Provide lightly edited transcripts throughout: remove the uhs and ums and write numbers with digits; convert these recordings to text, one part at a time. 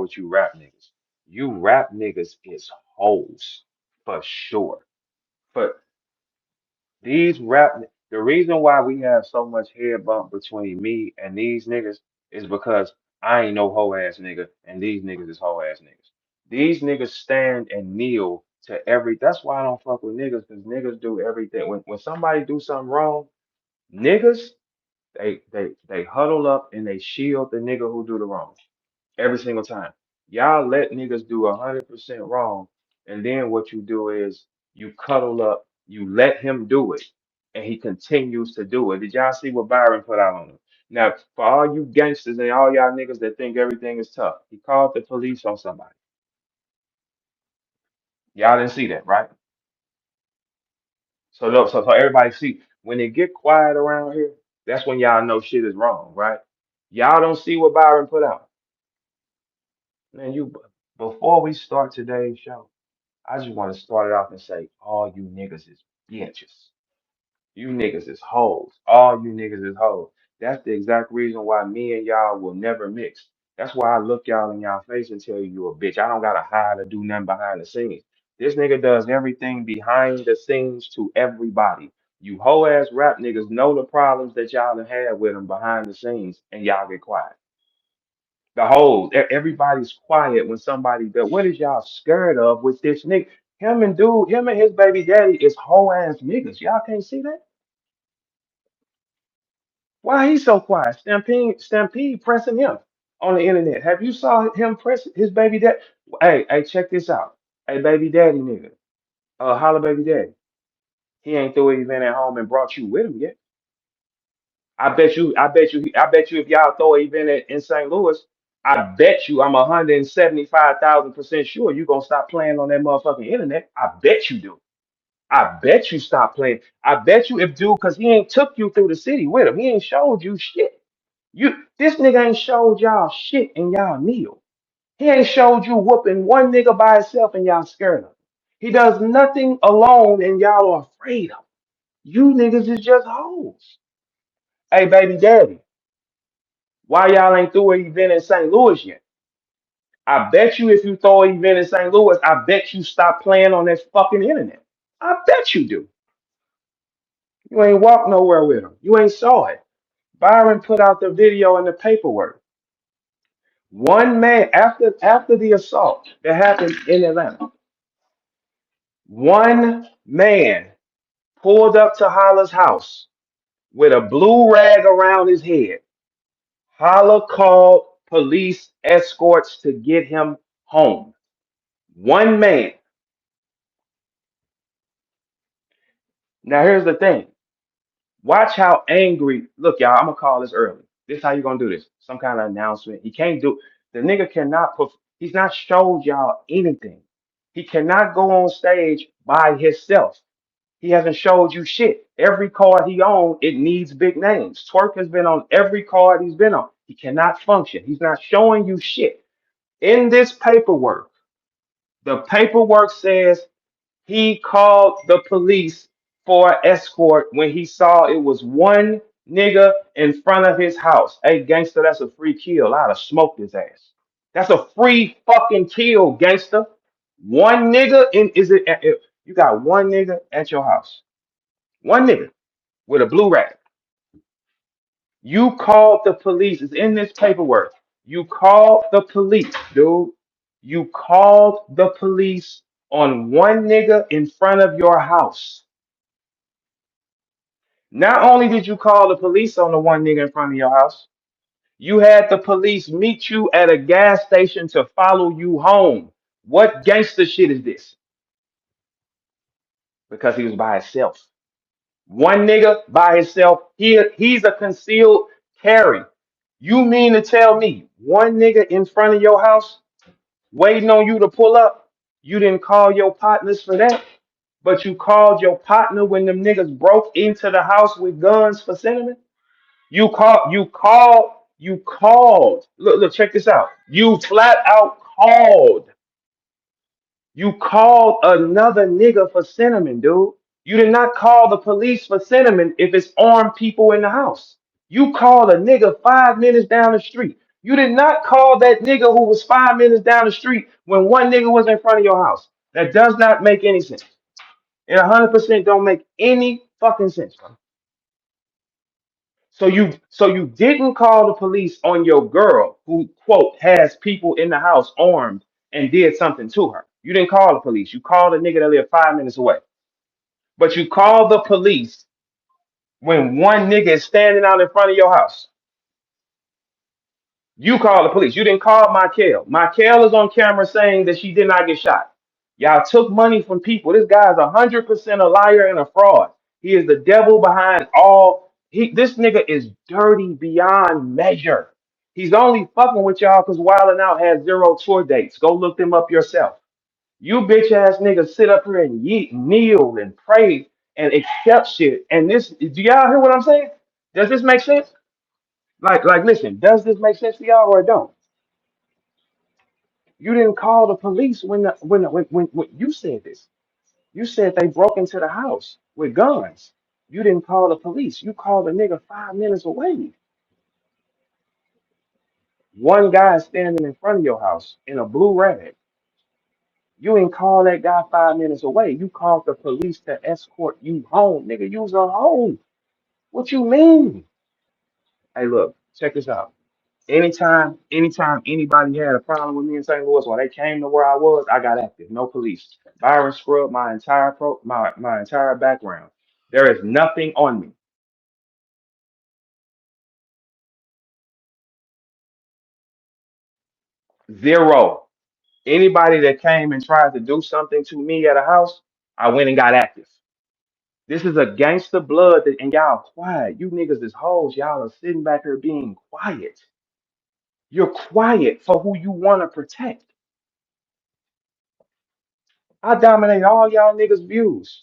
with you rap niggas. You rap niggas is hoes for sure. But these rap, the reason why we have so much head bump between me and these niggas is because I ain't no hoe ass nigga, and these niggas is hoe ass niggas. These niggas stand and kneel to every. That's why I don't fuck with niggas, because niggas do everything. When somebody do something wrong, niggas they huddle up and they shield the nigga who do the wrong every single time. Y'all let niggas do 100% wrong, and then what you do is you cuddle up, you let him do it, and he continues to do it. Did y'all see what Byron put out on him? Now, for all you gangsters and all y'all niggas that think everything is tough, he called the police on somebody. Y'all didn't see that, right? So, so everybody see when it get quiet around here, that's when y'all know shit is wrong, right? Y'all don't see what Byron put out. Man, before we start today's show, I just want to start it off and say, all you niggas is bitches. You niggas is hoes. All you niggas is hoes. That's the exact reason why me and y'all will never mix. That's why I look y'all in y'all face and tell you a bitch. I don't gotta hide or do nothing behind the scenes. This nigga does everything behind the scenes to everybody. You hoe ass rap niggas know the problems that y'all done had with him behind the scenes, and y'all get quiet. The whole everybody's quiet when somebody does. What is y'all scared of with this nigga? Him and his baby daddy is whole ass niggas. Y'all can't see that? Why he so quiet? Stampede pressing him on the internet. Have you saw him press his baby dad? Hey, check this out. Hey, baby daddy nigga. Holla baby daddy. He ain't threw an event at home and brought you with him yet. I bet you if y'all throw an event in St. Louis, I bet you I'm 175,000% sure you gonna stop playing on that motherfucking internet. I bet you do. I bet you stop playing. I bet you if dude, cause he ain't took you through the city with him. He ain't showed you shit. This nigga ain't showed y'all shit and y'all kneel. He ain't showed you whooping one nigga by himself and y'all scared of him. He does nothing alone and y'all are afraid of him. You niggas is just hoes. Hey, baby daddy. Why y'all ain't threw an event in St. Louis yet? I bet you if you throw an event in St. Louis, I bet you stop playing on this fucking internet. I bet you do. You ain't walk nowhere with him. You ain't saw it. Byron put out the video and the paperwork. One man after the assault that happened in Atlanta, one man pulled up to Holla's house with a blue rag around his head. Holla called police escorts to get him home. One man. Now here's the thing. Watch how angry. Look, y'all, I'm gonna call this early. This is how you gonna do this. Some kind of announcement. He can't do. The nigga cannot put. He's not showed y'all anything. He cannot go on stage by himself. He hasn't showed you shit. Every card he owned, it needs big names. Twerk has been on every card he's been on. He cannot function. He's not showing you shit. In this paperwork, the paperwork says he called the police for escort when he saw it was one nigga in front of his house. Hey, gangster, that's a free kill. I'd have smoked his ass. That's a free fucking kill, gangster. One nigga in you got one nigga at your house. One nigga with a blue rag. You called the police. It's in this paperwork. You called the police, dude. You called the police on one nigga in front of your house. Not only did you call the police on the one nigga in front of your house, you had the police meet you at a gas station to follow you home. What gangster shit is this? Because he was by himself. One nigga by himself. He's a concealed carry. You mean to tell me one nigga in front of your house waiting on you to pull up? You didn't call your partners for that, but you called your partner when them niggas broke into the house with guns for sentiment? You called. Look, check this out. You flat out called. You called another nigga for cinnamon, dude. You did not call the police for cinnamon if it's armed people in the house. You called a nigga 5 minutes down the street. You did not call that nigga who was 5 minutes down the street when one nigga was in front of your house. That does not make any sense. It 100% don't make any fucking sense, bro. So you didn't call the police on your girl who quote has people in the house armed and did something to her. You didn't call the police. You called a nigga that lived 5 minutes away. But you called the police when one nigga is standing out in front of your house. You called the police. You didn't call Michael. Michael is on camera saying that she did not get shot. Y'all took money from people. This guy is 100% a liar and a fraud. He is the devil behind all. This nigga is dirty beyond measure. He's only fucking with y'all because Wild 'N Out has 0 tour dates. Go look them up yourself. You bitch ass niggas sit up here and kneel and pray and accept shit. And this, do y'all hear what I'm saying? Does this make sense? Listen, does this make sense to y'all or it don't? You didn't call the police when you said this. You said they broke into the house with guns. You didn't call the police. You called a nigga 5 minutes away. One guy standing in front of your house in a blue rag. You didn't call that guy 5 minutes away. You called the police to escort you home. Nigga, you was a home. What you mean? Hey, look, check this out. Anytime anybody had a problem with me in St. Louis, when they came to where I was, I got active. No police. Byron scrubbed my entire background. There is nothing on me. Zero. Anybody that came and tried to do something to me at a house, I went and got active. This is a gangster blood and y'all quiet. You niggas is hoes. Y'all are sitting back here being quiet. You're quiet for who you want to protect. I dominate all y'all niggas' views.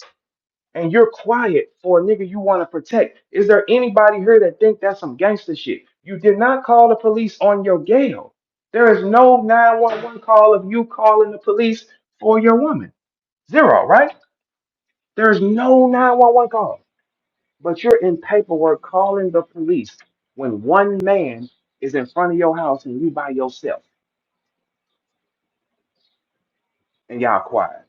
And you're quiet for a nigga you want to protect. Is there anybody here that think that's some gangster shit? You did not call the police on your gal. There is no 911 call of you calling the police for your woman. Zero, right? There's no 911 call. But you're in paperwork calling the police when one man is in front of your house and you by yourself and y'all quiet.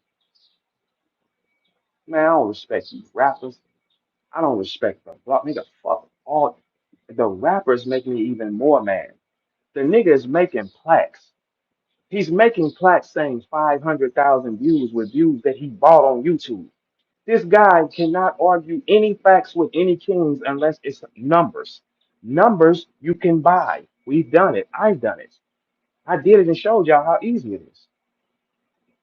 Man, I don't respect you rappers. I don't respect the block. Nigga, fuck all. The rappers make me even more mad. The nigga is making plaques. He's making plaques saying 500,000 views with views that he bought on YouTube. This guy cannot argue any facts with any kings unless it's numbers. Numbers you can buy. We've done it. I've done it. I did it and showed y'all how easy it is.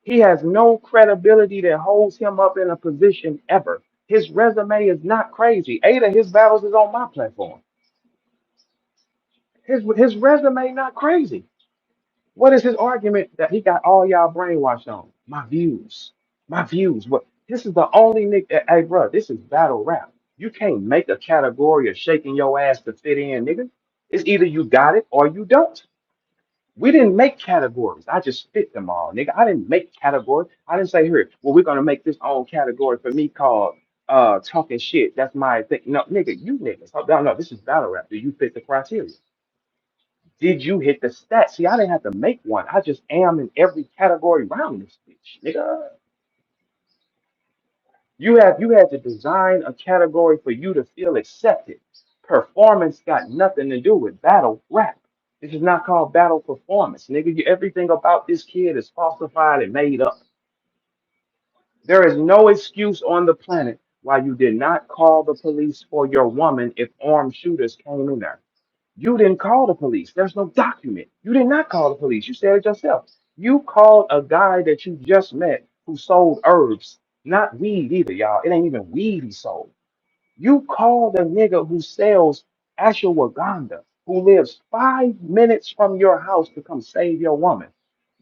He has no credibility that holds him up in a position ever. His resume is not crazy. 8 of his battles is on my platform. His resume not crazy. What is his argument that he got all y'all brainwashed on? My views. My views. But this is the only nigga. Hey, bro, this is battle rap. You can't make a category of shaking your ass to fit in, nigga. It's either you got it or you don't. We didn't make categories. I just fit them all, nigga. I didn't make categories. I didn't say here, well, we're gonna make this own category for me called talking shit. That's my thing. No, nigga, you niggas. Oh, no, no, this is battle rap. Do you fit the criteria? Did you hit the stats? See, I didn't have to make one. I just am in every category around this bitch, nigga. You had to design a category for you to feel accepted. Performance got nothing to do with battle rap. This is not called battle performance, nigga. Everything about this kid is falsified and made up. There is no excuse on the planet why you did not call the police for your woman if armed shooters came in there. You didn't call the police. There's no document. You did not call the police. You said it yourself. You called a guy that you just met who sold herbs, not weed either, y'all. It ain't even weed he sold. You called a nigga who sells ashwagandha, who lives 5 minutes from your house to come save your woman.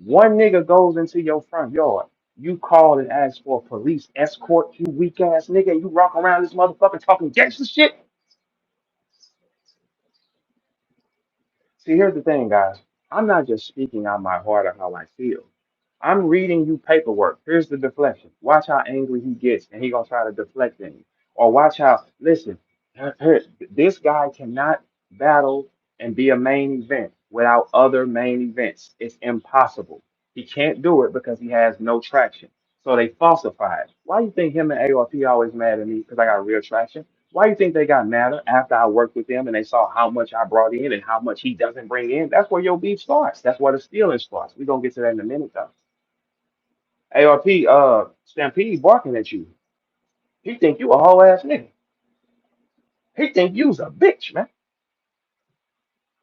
One nigga goes into your front yard. You call and ask for a police escort, you weak ass nigga, and you rock around this motherfucker talking gangster shit. See, here's the thing, guys. I'm not just speaking out my heart or how I feel. I'm reading you paperwork. Here's the deflection. Watch how angry he gets, and he gonna try to deflect in you. Or watch how. Listen, this guy cannot battle and be a main event without other main events. It's impossible. He can't do it because he has no traction. So they falsify it. Why you think him and ARP always mad at me? Because I got real traction. Why you think they got madder after I worked with them and they saw how much I brought in and how much he doesn't bring in? That's where your beef starts. That's where the stealing starts. We're gonna get to that in a minute though. ARP, Stampede barking at you. He think you a whole ass nigga. He think you's a bitch, man.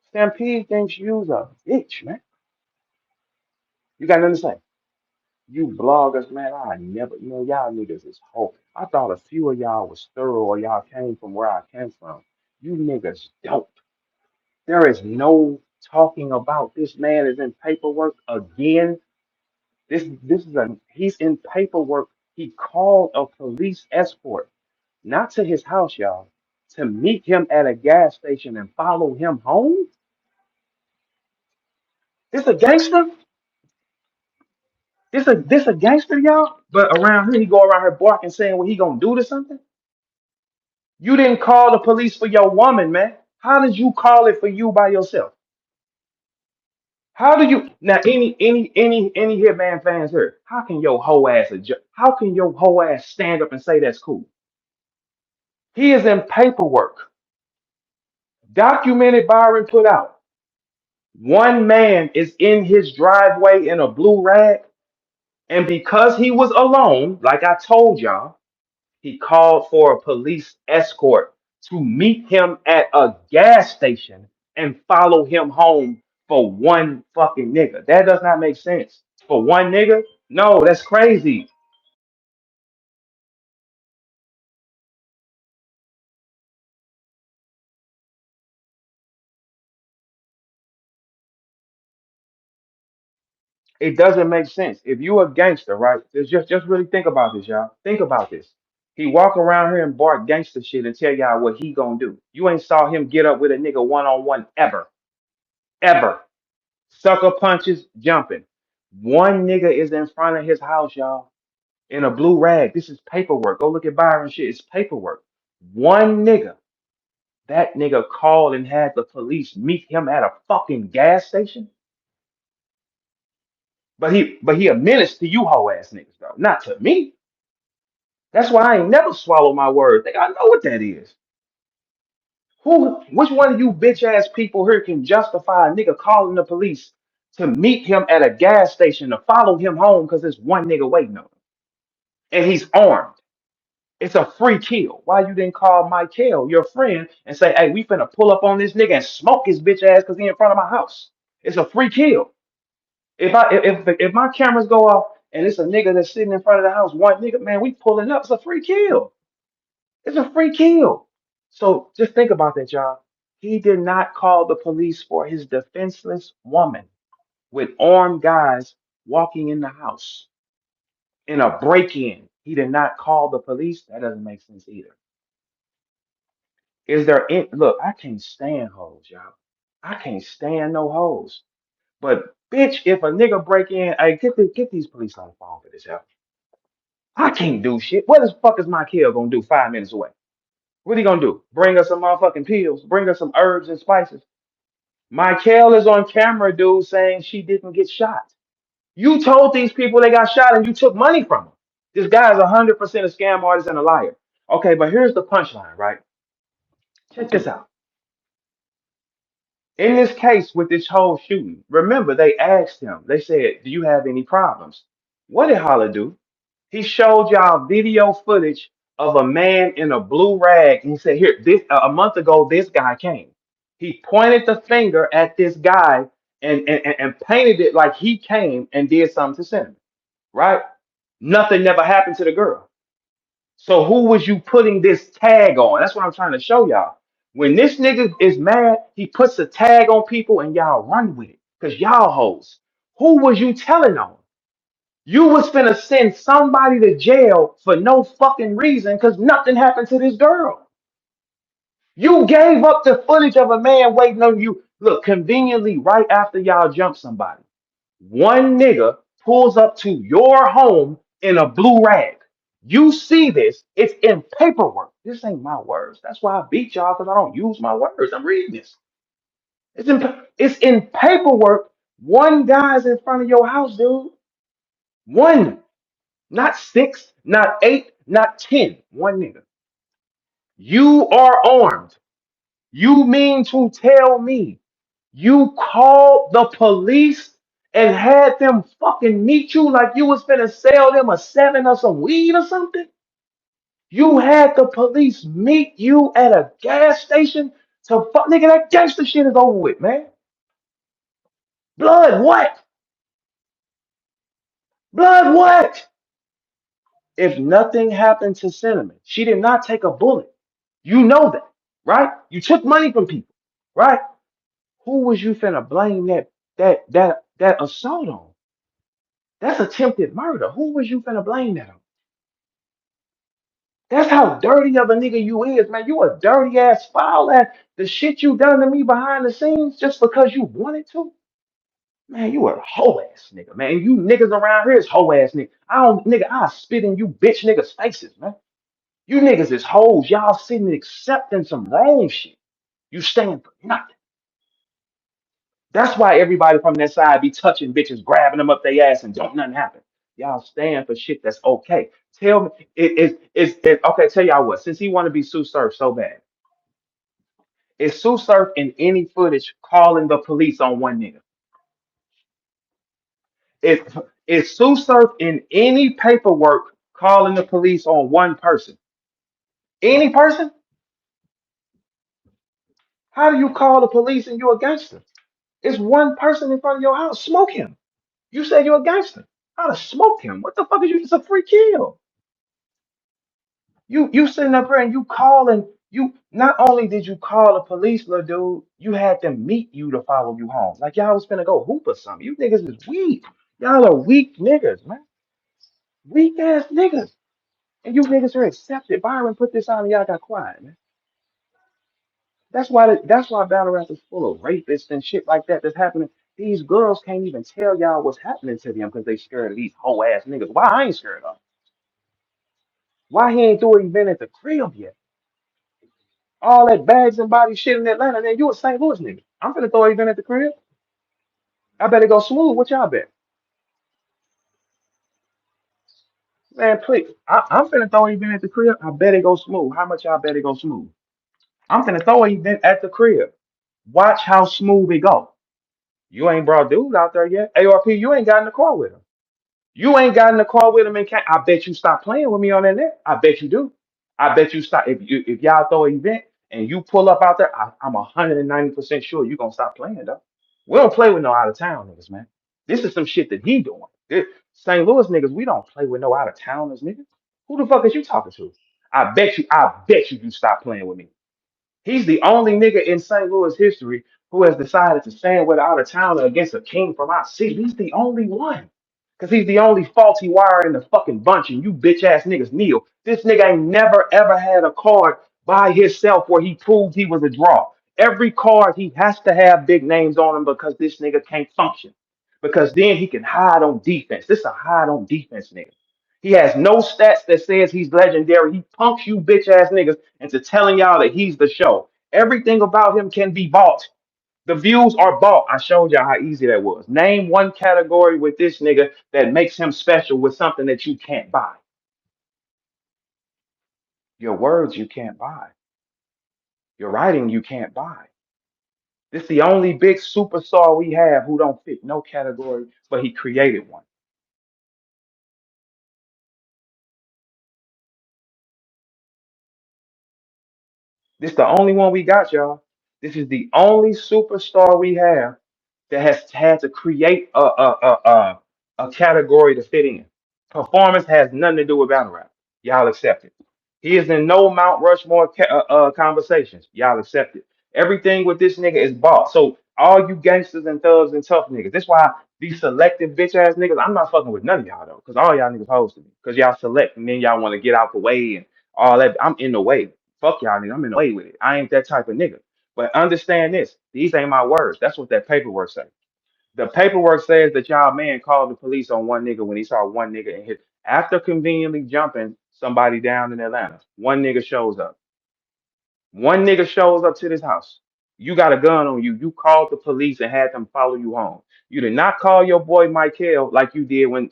Stampede thinks you's a bitch, man. You got nothing to say. You bloggers, man, I never, y'all niggas is whole. I thought a few of y'all was thorough or y'all came from where I came from. You niggas don't. There is no talking about this man is in paperwork again. This is he's in paperwork. He called a police escort, not to his house, y'all, to meet him at a gas station and follow him home. This a gangster? This a gangster, y'all? But around here, he go around here barking, saying what he gonna do to something. You didn't call the police for your woman, man. How did you call it for you by yourself? How do you now? Any Hitman fans here? How can your whole ass How can your whole ass stand up and say that's cool? He is in paperwork, documented, Byron put out. One man is in his driveway in a blue rag, and because he was alone, like I told y'all, he called for a police escort to meet him at a gas station and follow him home for one fucking nigga. That does not make sense. For one nigga? No, that's crazy. It doesn't make sense. If you a gangster, right? Just really think about this, y'all. Think about this. He walk around here and bark gangster shit and tell y'all what he gonna do. You ain't saw him get up with a nigga one on one ever. Ever. Sucker punches jumping. One nigga is in front of his house, y'all, in a blue rag. This is paperwork. Go look at Byron shit. It's paperwork. One nigga. That nigga called and had the police meet him at a fucking gas station. But he a menace to you hoe ass niggas though, not to me. That's why I ain't never swallow my word. Think I know what that is. Which one of you bitch ass people here can justify a nigga calling the police to meet him at a gas station to follow him home because there's one nigga waiting on him and he's armed? It's a free kill. Why you didn't call Michael, your friend, and say, hey, we finna pull up on this nigga and smoke his bitch ass because he in front of my house? It's a free kill. If my cameras go off and it's a nigga that's sitting in front of the house, one nigga, man, we pulling up. It's a free kill. It's a free kill. So just think about that, y'all. He did not call the police for his defenseless woman with armed guys walking in the house in a break-in. He did not call the police. That doesn't make sense either. Look, I can't stand hoes, y'all. I can't stand no hoes. But bitch, if a nigga break in, hey, get these police on the phone for this help. I can't do shit. What the fuck is my kid gonna do 5 minutes away? What he gonna do? Bring us some motherfucking pills, bring us some herbs and spices. Michael is on camera, dude, saying she didn't get shot. You told these people they got shot and you took money from them. This guy is 100% a scam artist and a liar. Okay, but here's the punchline, right? Check this out. In this case with this whole shooting, remember they asked him, they said, do you have any problems? What did Holla do? He showed y'all video footage of a man in a blue rag. And he said, here, this a month ago, this guy came. He pointed the finger at this guy and painted it like he came and did something to Cinnamon, right? Nothing never happened to the girl. So who was you putting this tag on? That's what I'm trying to show y'all. When this nigga is mad, he puts a tag on people and y'all run with it. Because y'all hoes. Who was you telling on? You was finna send somebody to jail for no fucking reason because nothing happened to this girl. You gave up the footage of a man waiting on you. Look, conveniently, right after y'all jump somebody, one nigga pulls up to your home in a blue rag. You see this, it's in paperwork. This ain't my words. That's why I beat y'all because I don't use my words. I'm reading this. It's in paperwork. One guy's in front of your house, dude. One, not six, not eight, not 10. One nigga. You are armed. You mean to tell me you called the police and had them fucking meet you like you was finna sell them a seven or some weed or something? You had the police meet you at a gas station to fuck nigga, that gangster shit is over with, man. Blood what? Blood what? If nothing happened to Cinnamon, she did not take a bullet. You know that, right? You took money from people, right? Who was you finna blame that assault on? That's attempted murder. Who was you finna blame that on? That's how dirty of a nigga you is, man. You a dirty ass foul ass. The shit you done to me behind the scenes just because you wanted to. Man, you a hoe ass nigga, man. You niggas around here is hoe ass nigga. I spit in you bitch niggas faces, man. You niggas is hoes. Y'all sitting accepting some wrong shit. You stand for nothing. That's why everybody from that side be touching bitches, grabbing them up their ass, and don't nothing happen. Y'all stand for shit that's okay. Tell me, okay. Tell y'all what. Since he want to be Sue Surf so bad, is Sue Surf in any footage calling the police on one nigga? Is is Sue Surf in any paperwork calling the police on one person? Any person? How do you call the police and you're a gangster? It's one person in front of your house. Smoke him. You say you're a gangster. How to smoke him? What the fuck is you? It's a free kill. You sitting up here and you calling. You not only did you call the police, little dude, you had them meet you to follow you home. Like y'all was finna go hoop or something. You niggas is weak. Y'all are weak niggas, man. Weak ass niggas. And you niggas are accepted. Byron put this on and y'all got quiet, man. That's why battle rap is full of rapists and shit like that that's happening. These girls can't even tell y'all what's happening to them because they scared of these hoe ass niggas. Why I ain't scared of? Why he ain't through an event at the crib yet? All that bags and body shit in Atlanta, then you a St. Louis nigga. I'm finna throw an event at the crib. I bet it go smooth. What y'all bet? Man, please. I'm finna throw an event at the crib. I bet it go smooth. How much y'all bet it go smooth? I'm finna throw an event at the crib. Watch how smooth it go. You ain't brought dude out there yet. ARP, you ain't got in the car with him. You ain't got in the car with him and can't. I bet you stop playing with me on that net. I bet you do. I bet you stop. If y'all throw an event and you pull up out there, I'm 190% sure you gonna stop playing though. We don't play with no out of town niggas, man. This is some shit that he doing. St. Louis niggas, we don't play with no out of towners niggas. Who the fuck is you talking to? I bet you stop playing with me. He's the only nigga in St. Louis history who has decided to stand with out of towner against a king from our city. He's the only one. Because he's the only faulty wire in the fucking bunch, and you bitch ass niggas kneel. This nigga ain't never ever had a card by himself where he proved he was a draw. Every card he has to have big names on him because this nigga can't function. Because then he can hide on defense. This is a hide on defense nigga. He has no stats that says he's legendary. He punks you bitch ass niggas into telling y'all that he's the show. Everything about him can be bought. The views are bought. I showed y'all how easy that was. Name one category with this nigga that makes him special with something that you can't buy. Your words you can't buy. Your writing you can't buy. This is the only big superstar we have who don't fit no category, but he created one. This is the only one we got, y'all. This is the only superstar we have that has had to create a category to fit in. Performance has nothing to do with battle rap. Y'all accept it. He is in no Mount Rushmore conversations. Y'all accept it. Everything with this nigga is bought. So all you gangsters and thugs and tough niggas. That's why these selective bitch ass niggas. I'm not fucking with none of y'all though, because all y'all niggas hoes to me. Because y'all select and then y'all want to get out the way and all that. I'm in the way. Fuck y'all niggas. I'm in the way with it. I ain't that type of nigga. But understand this. These ain't my words. That's what that paperwork says. The paperwork says that y'all man called the police on one nigga when he saw one nigga and hit after conveniently jumping somebody down in Atlanta. One nigga shows up. One nigga shows up to this house. You got a gun on you. You called the police and had them follow you home. You did not call your boy Michael like you did when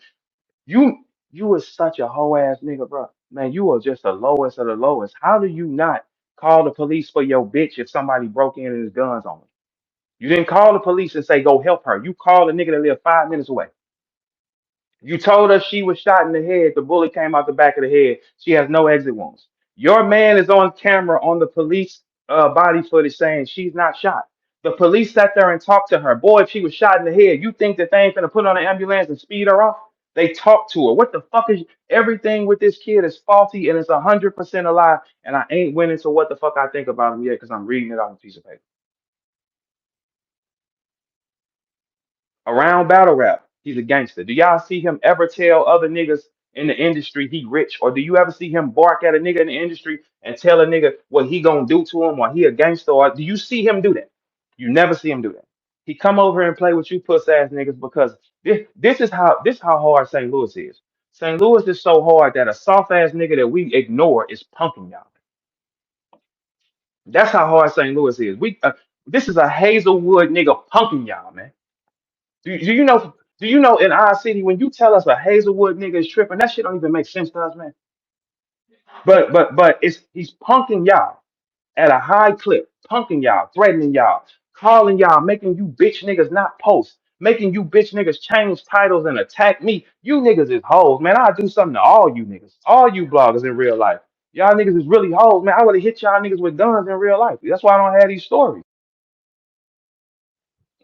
you you was such a hoe ass nigga, bro. Man, you was just the lowest of the lowest. How do you not call the police for your bitch if somebody broke in and his guns on him? You didn't call the police and say go help her. You called a nigga that lived 5 minutes away. You told her she was shot in the head. The bullet came out the back of the head. She has no exit wounds. Your man is on camera on the police body footage saying she's not shot. The police sat there and talked to her. Boy, if she was shot in the head, you think that they ain't gonna put her on an ambulance and speed her off? They talked to her. What the fuck is everything with this kid is faulty and it's 100% a lie. And I ain't went into what the fuck I think about him yet because I'm reading it on a piece of paper. Around battle rap, he's a gangster. Do y'all see him ever tell other niggas in the industry he rich? Or do you ever see him bark at a nigga in the industry and tell a nigga what he gonna do to him or he a gangster? Or do you see him do that? You never see him do that. He come over and play with you puss ass niggas because this is how hard St. Louis is. St. Louis is so hard that a soft ass nigga that we ignore is punking y'all. That's how hard St. Louis is. This is a Hazelwood nigga punking y'all, man. Do you know? Do you know in our city when you tell us a Hazelwood nigga is tripping, that shit don't even make sense to us, man. But it's he's punking y'all at a high clip, punking y'all, threatening y'all, calling y'all, making you bitch niggas not post, making you bitch niggas change titles and attack me. You niggas is hoes, man. I'll do something to all you niggas, all you bloggers in real life. Y'all niggas is really hoes, man. I would have hit y'all niggas with guns in real life. That's why I don't have these stories.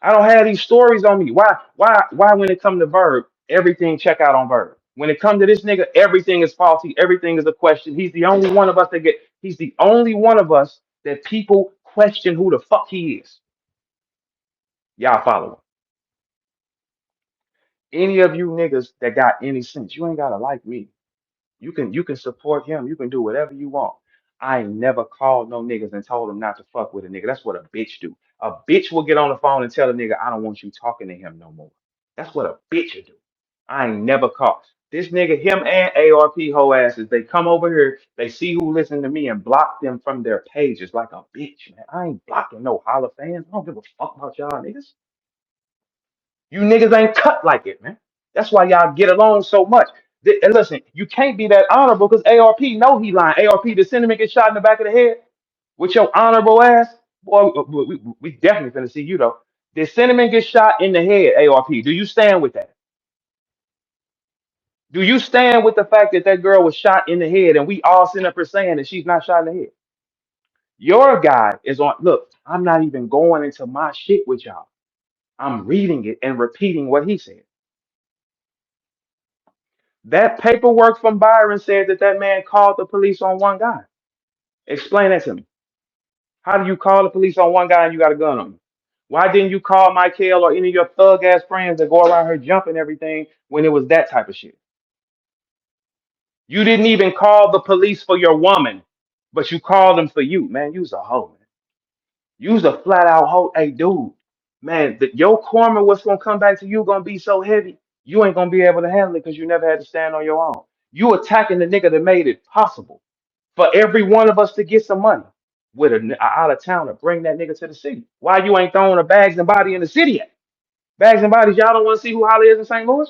I don't have these stories on me. Why when it comes to Verb, everything check out on Verb. When it comes to this nigga, everything is faulty. Everything is a question. He's the only one of us that people question who the fuck he is. Y'all follow him. Any of you niggas that got any sense, you ain't gotta like me. You can support him. You can do whatever you want. I ain't never called no niggas and told them not to fuck with a nigga. That's what a bitch do. A bitch will get on the phone and tell a nigga, I don't want you talking to him no more. That's what a bitch will do. I ain't never called. This nigga, him and ARP hoe asses, they come over here, they see who listen to me and block them from their pages like a bitch, man. I ain't blocking no Holla fans. I don't give a fuck about y'all niggas. You niggas ain't cut like it, man. That's why y'all get along so much. And listen, you can't be that honorable because ARP know he lying. ARP, the sentiment get shot in the back of the head with your honorable ass. Boy, we definitely finna see you though. The sentiment gets shot in the head, ARP. Do you stand with that? Do you stand with the fact that that girl was shot in the head and we all sitting up here saying that she's not shot in the head? Your guy is on. Look, I'm not even going into my shit with y'all. I'm reading it and repeating what he said. That paperwork from Byron said that that man called the police on one guy. Explain that to me. How do you call the police on one guy and you got a gun on you? Why didn't you call Michael or any of your thug ass friends that go around here jumping everything when it was that type of shit? You didn't even call the police for your woman, but you called them for you. Man, you's a hoe, man. You's a flat out hoe. Hey, dude, man, your karma, what's gonna come back to you, gonna be so heavy. You ain't gonna be able to handle it because you never had to stand on your own. You attacking the nigga that made it possible for every one of us to get some money with a out of towner. Bring that nigga to the city. Why you ain't throwing a bags and body in the city yet? Bags and bodies, y'all don't want to see who Holla is in St. Louis?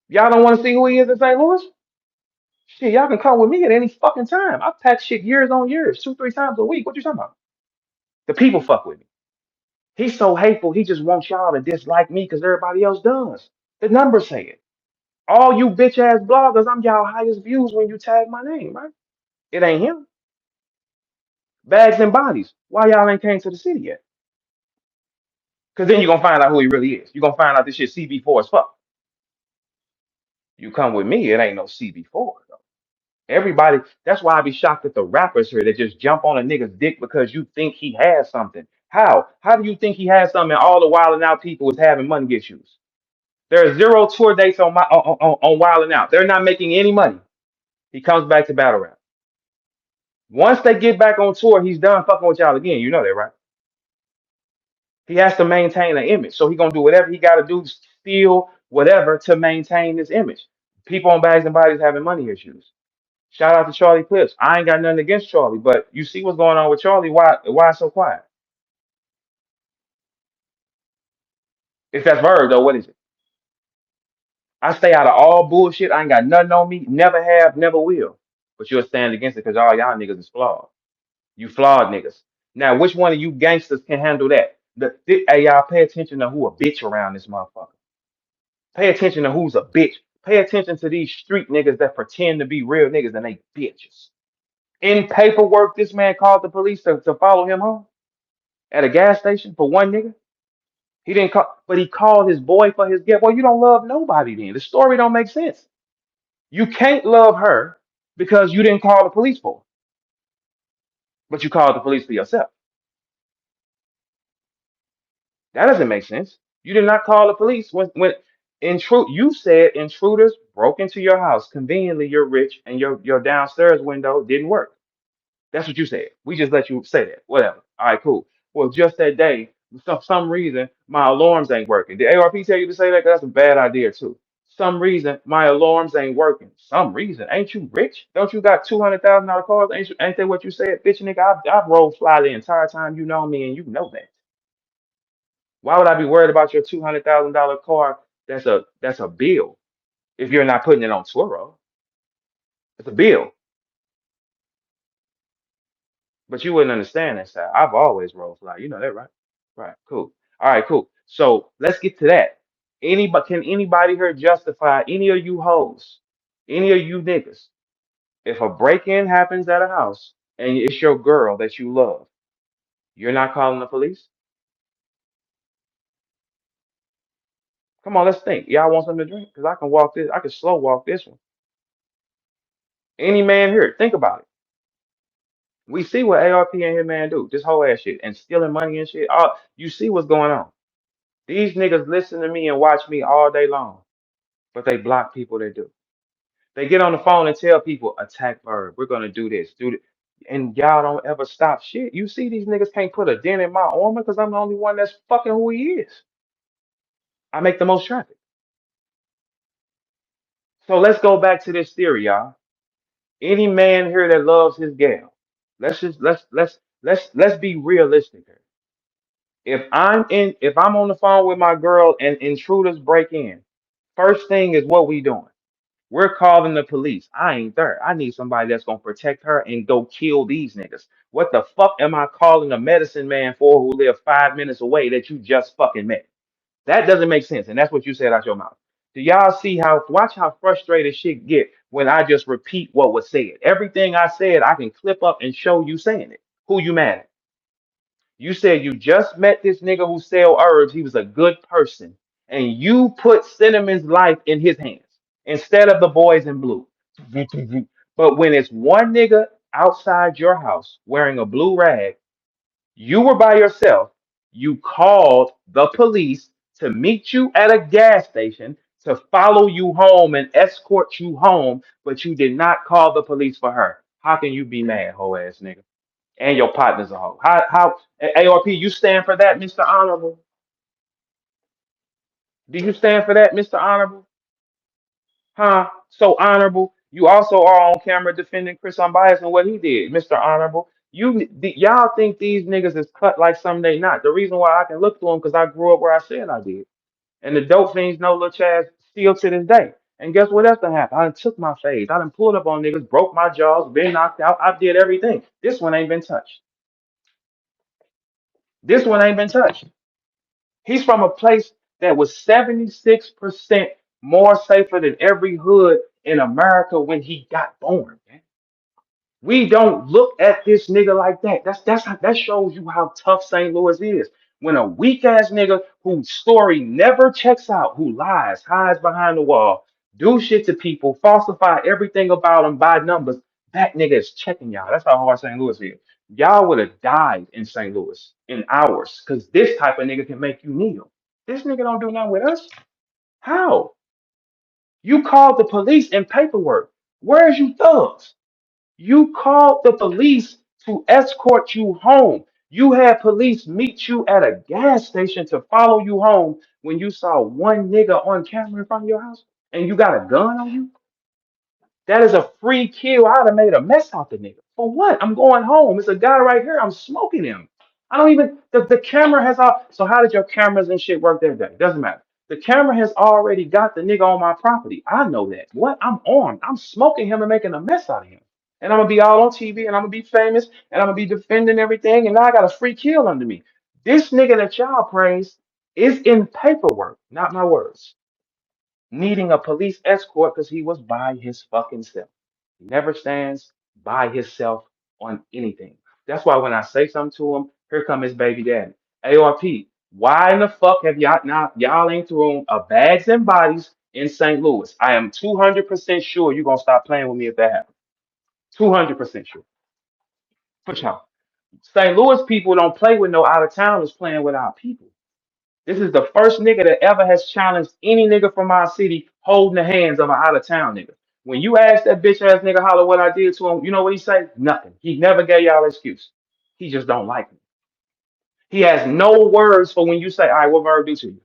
Y'all don't want to see who he is in St. Louis? Shit, y'all can come with me at any fucking time. I pack shit years on years, two, three times a week. What you talking about? The people fuck with me. He's so hateful, he just wants y'all to dislike me because everybody else does. The numbers say it. All you bitch ass bloggers, I'm y'all highest views when you tag my name, right? It ain't him. Bags and bodies. Why y'all ain't came to the city yet? Because then you're gonna find out who he really is. You're gonna find out this shit CB4 as fuck. You come with me, it ain't no CB4 though. Everybody, that's why I be shocked at the rappers here that just jump on a nigga's dick because you think he has something. How? How do you think he has something and all the Wild 'N Out people is having money issues? There are zero tour dates on Wild 'N Out. They're not making any money. He comes back to battle rap. Once they get back on tour, he's done fucking with y'all again. You know that, right? He has to maintain an image. So he gonna do whatever he gotta do, steal whatever to maintain this image. People on Bags and Bodies having money issues. Shout out to Charlie Clips. I ain't got nothing against Charlie, but you see what's going on with Charlie. Why so quiet? If that's Verb though, what is it? I stay out of all bullshit. I ain't got nothing on me. Never have, never will. But you'll stand against it because all y'all niggas is flawed. You flawed niggas. Now, which one of you gangsters can handle that? Hey, y'all, pay attention to who a bitch around this motherfucker. Pay attention to who's a bitch. Pay attention to these street niggas that pretend to be real niggas and they bitches. In paperwork, this man called the police to follow him home at a gas station for one nigga. He didn't call, but he called his boy for his gift. Well, you don't love nobody then. The story don't make sense. You can't love her because you didn't call the police for her, but you called the police for yourself. That doesn't make sense. You did not call the police when you said intruders broke into your house. Conveniently, you're rich and your downstairs window didn't work. That's what you said. We just let you say that. Whatever. All right, cool. Well, just that day, for some reason, my alarms ain't working. Did ARP tell you to say that? 'Cause that's a bad idea too. Some reason my alarms ain't working. Some reason. Ain't you rich? Don't you got $200,000 cars? Ain't that what you said? Bitch nigga, I've rolled fly the entire time you know me and you know that. Why would I be worried about your $200,000 car? That's a bill. If you're not putting it on Turo, it's a bill. But you wouldn't understand that side. I've always rolled fly. You know that, right? Right. Cool. All right. Cool. So let's get to that. Can anybody here justify any of you hoes, any of you niggas, if a break-in happens at a house and it's your girl that you love, you're not calling the police? Come on, let's think. Y'all want something to drink? Because I can walk this. I can slow walk this one. Any man here, think about it. We see what ARP and his man do. This whole ass shit and stealing money and shit. You see what's going on. These niggas listen to me and watch me all day long, but they block people that do. They get on the phone and tell people, attack Verb. We're gonna do this, do this. And y'all don't ever stop shit. You see these niggas can't put a dent in my armor because I'm the only one that's fucking who he is. I make the most traffic. So let's go back to this theory, y'all. Any man here that loves his gal, let's be realistic here. If I'm on the phone with my girl and intruders break in, first thing is what we doing. We're calling the police. I ain't there. I need somebody that's gonna protect her and go kill these niggas. What the fuck am I calling a medicine man for who live 5 minutes away that you just fucking met? That doesn't make sense. And that's what you said out your mouth. Do y'all see watch how frustrated shit get when I just repeat what was said? Everything I said, I can clip up and show you saying it. Who you mad at? You said you just met this nigga who sell herbs. He was a good person. And you put Cinnamon's life in his hands instead of the boys in blue. But when it's one nigga outside your house wearing a blue rag, you were by yourself. You called the police to meet you at a gas station to follow you home and escort you home, but you did not call the police for her. How can you be mad, hoe ass nigga? And your partner's a hoe. How ARP, you stand for that, Mr. Honorable? Do you stand for that, Mr. Honorable? Huh? So honorable. You also are on camera defending Chris Unbiased and what he did, Mr. Honorable. Y'all think these niggas is cut like some they not. The reason why I can look to them because I grew up where I said I did. And the dope fiends know Lil Chaz still to this day. And guess what else done happened? I done took my fades. I done pulled up on niggas, broke my jaws, been knocked out. I did everything. This one ain't been touched. This one ain't been touched. He's from a place that was 76% more safer than every hood in America when he got born, man. We don't look at this nigga like that. That shows you how tough St. Louis is. When a weak ass nigga whose story never checks out, who lies, hides behind the wall, do shit to people, falsify everything about him by numbers, that nigga is checking y'all. That's how hard St. Louis is. Y'all would have died in St. Louis in hours because this type of nigga can make you kneel. This nigga don't do nothing with us. How? You called the police and paperwork. Where's you thugs? You called the police to escort you home. You had police meet you at a gas station to follow you home when you saw one nigga on camera in front of your house and you got a gun on you. That is a free kill. I'd have made a mess out the nigga. For what? I'm going home. It's a guy right here. I'm smoking him. I don't even the camera has all so how did your cameras and shit work that day? Doesn't matter. The camera has already got the nigga on my property. I know that. What? I'm armed. I'm smoking him and making a mess out of him. And I'm gonna be all on TV and I'm gonna be famous and I'm gonna be defending everything. And now I got a free kill under me. This nigga that y'all praise is in paperwork, not my words, needing a police escort because he was by his fucking self. He never stands by himself on anything. That's why when I say something to him, here come his baby daddy. ARP, why in the fuck have y'all now y'all ain't thrown a bags and bodies in St. Louis? I am 200% sure you're gonna stop playing with me if that happens. 200% sure. For sure. St. Louis people don't play with no out of towners playing with our people. This is the first nigga that ever has challenged any nigga from our city holding the hands of an out of town nigga. When you ask that bitch ass nigga Holla what I did to him, you know what he say? Nothing. He never gave y'all excuse. He just don't like me. He has no words for when you say, all right, what Verb do to you?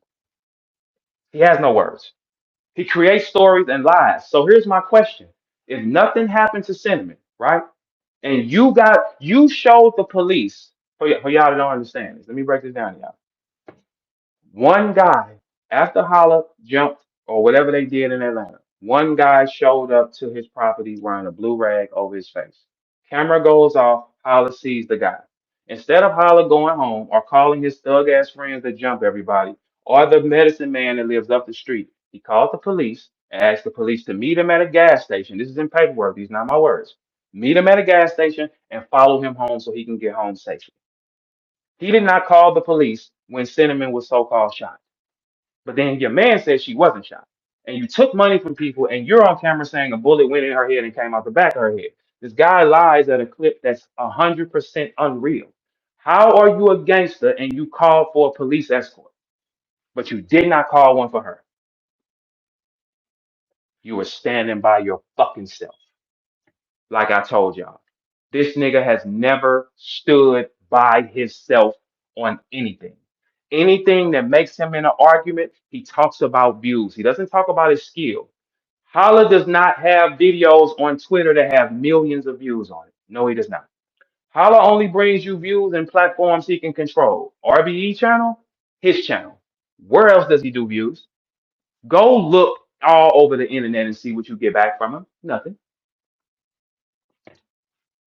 He has no words. He creates stories and lies. So here's my question. If nothing happened to Cinnamon, right? And you showed the police, for y'all that don't understand this, let me break this down to y'all. One guy, after Holla jumped or whatever they did in Atlanta, one guy showed up to his property wearing a blue rag over his face. Camera goes off, Holla sees the guy. Instead of Holla going home or calling his thug ass friends that jump everybody or the medicine man that lives up the street, he called the police and asked the police to meet him at a gas station. This is in paperwork, these are not my words. Meet him at a gas station and follow him home so he can get home safely. He did not call the police when Cinnamon was so called shot. But then your man said she wasn't shot. And you took money from people and you're on camera saying a bullet went in her head and came out the back of her head. This guy lies at a clip that's 100% unreal. How are you a gangster and you called for a police escort, but you did not call one for her? You were standing by your fucking self. Like I told y'all, this nigga has never stood by himself on anything. Anything that makes him in an argument, he talks about views. He doesn't talk about his skill. Holla does not have videos on Twitter that have millions of views on it. No, he does not. Holla only brings you views and platforms he can control. RBE channel, his channel. Where else does he do views? Go look all over the internet and see what you get back from him. Nothing.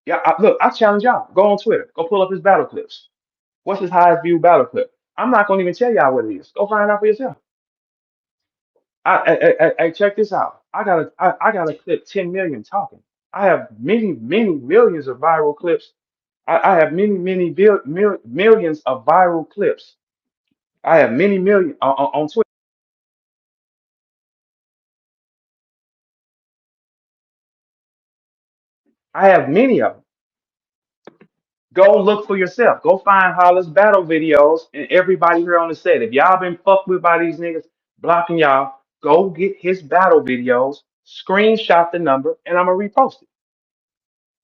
Yeah, look, I challenge y'all. Go on Twitter. Go pull up his battle clips. What's his highest viewed battle clip? I'm not gonna even tell y'all what it is. Go find out for yourself. Check this out. I got a clip 10 million talking. I have many millions of viral clips. I have millions of viral clips. I have many million on Twitter. I have many of them. Go look for yourself. Go find Holla's battle videos and everybody here on the set. If y'all been fucked with by these niggas blocking y'all, go get his battle videos, screenshot the number, and I'm gonna repost it.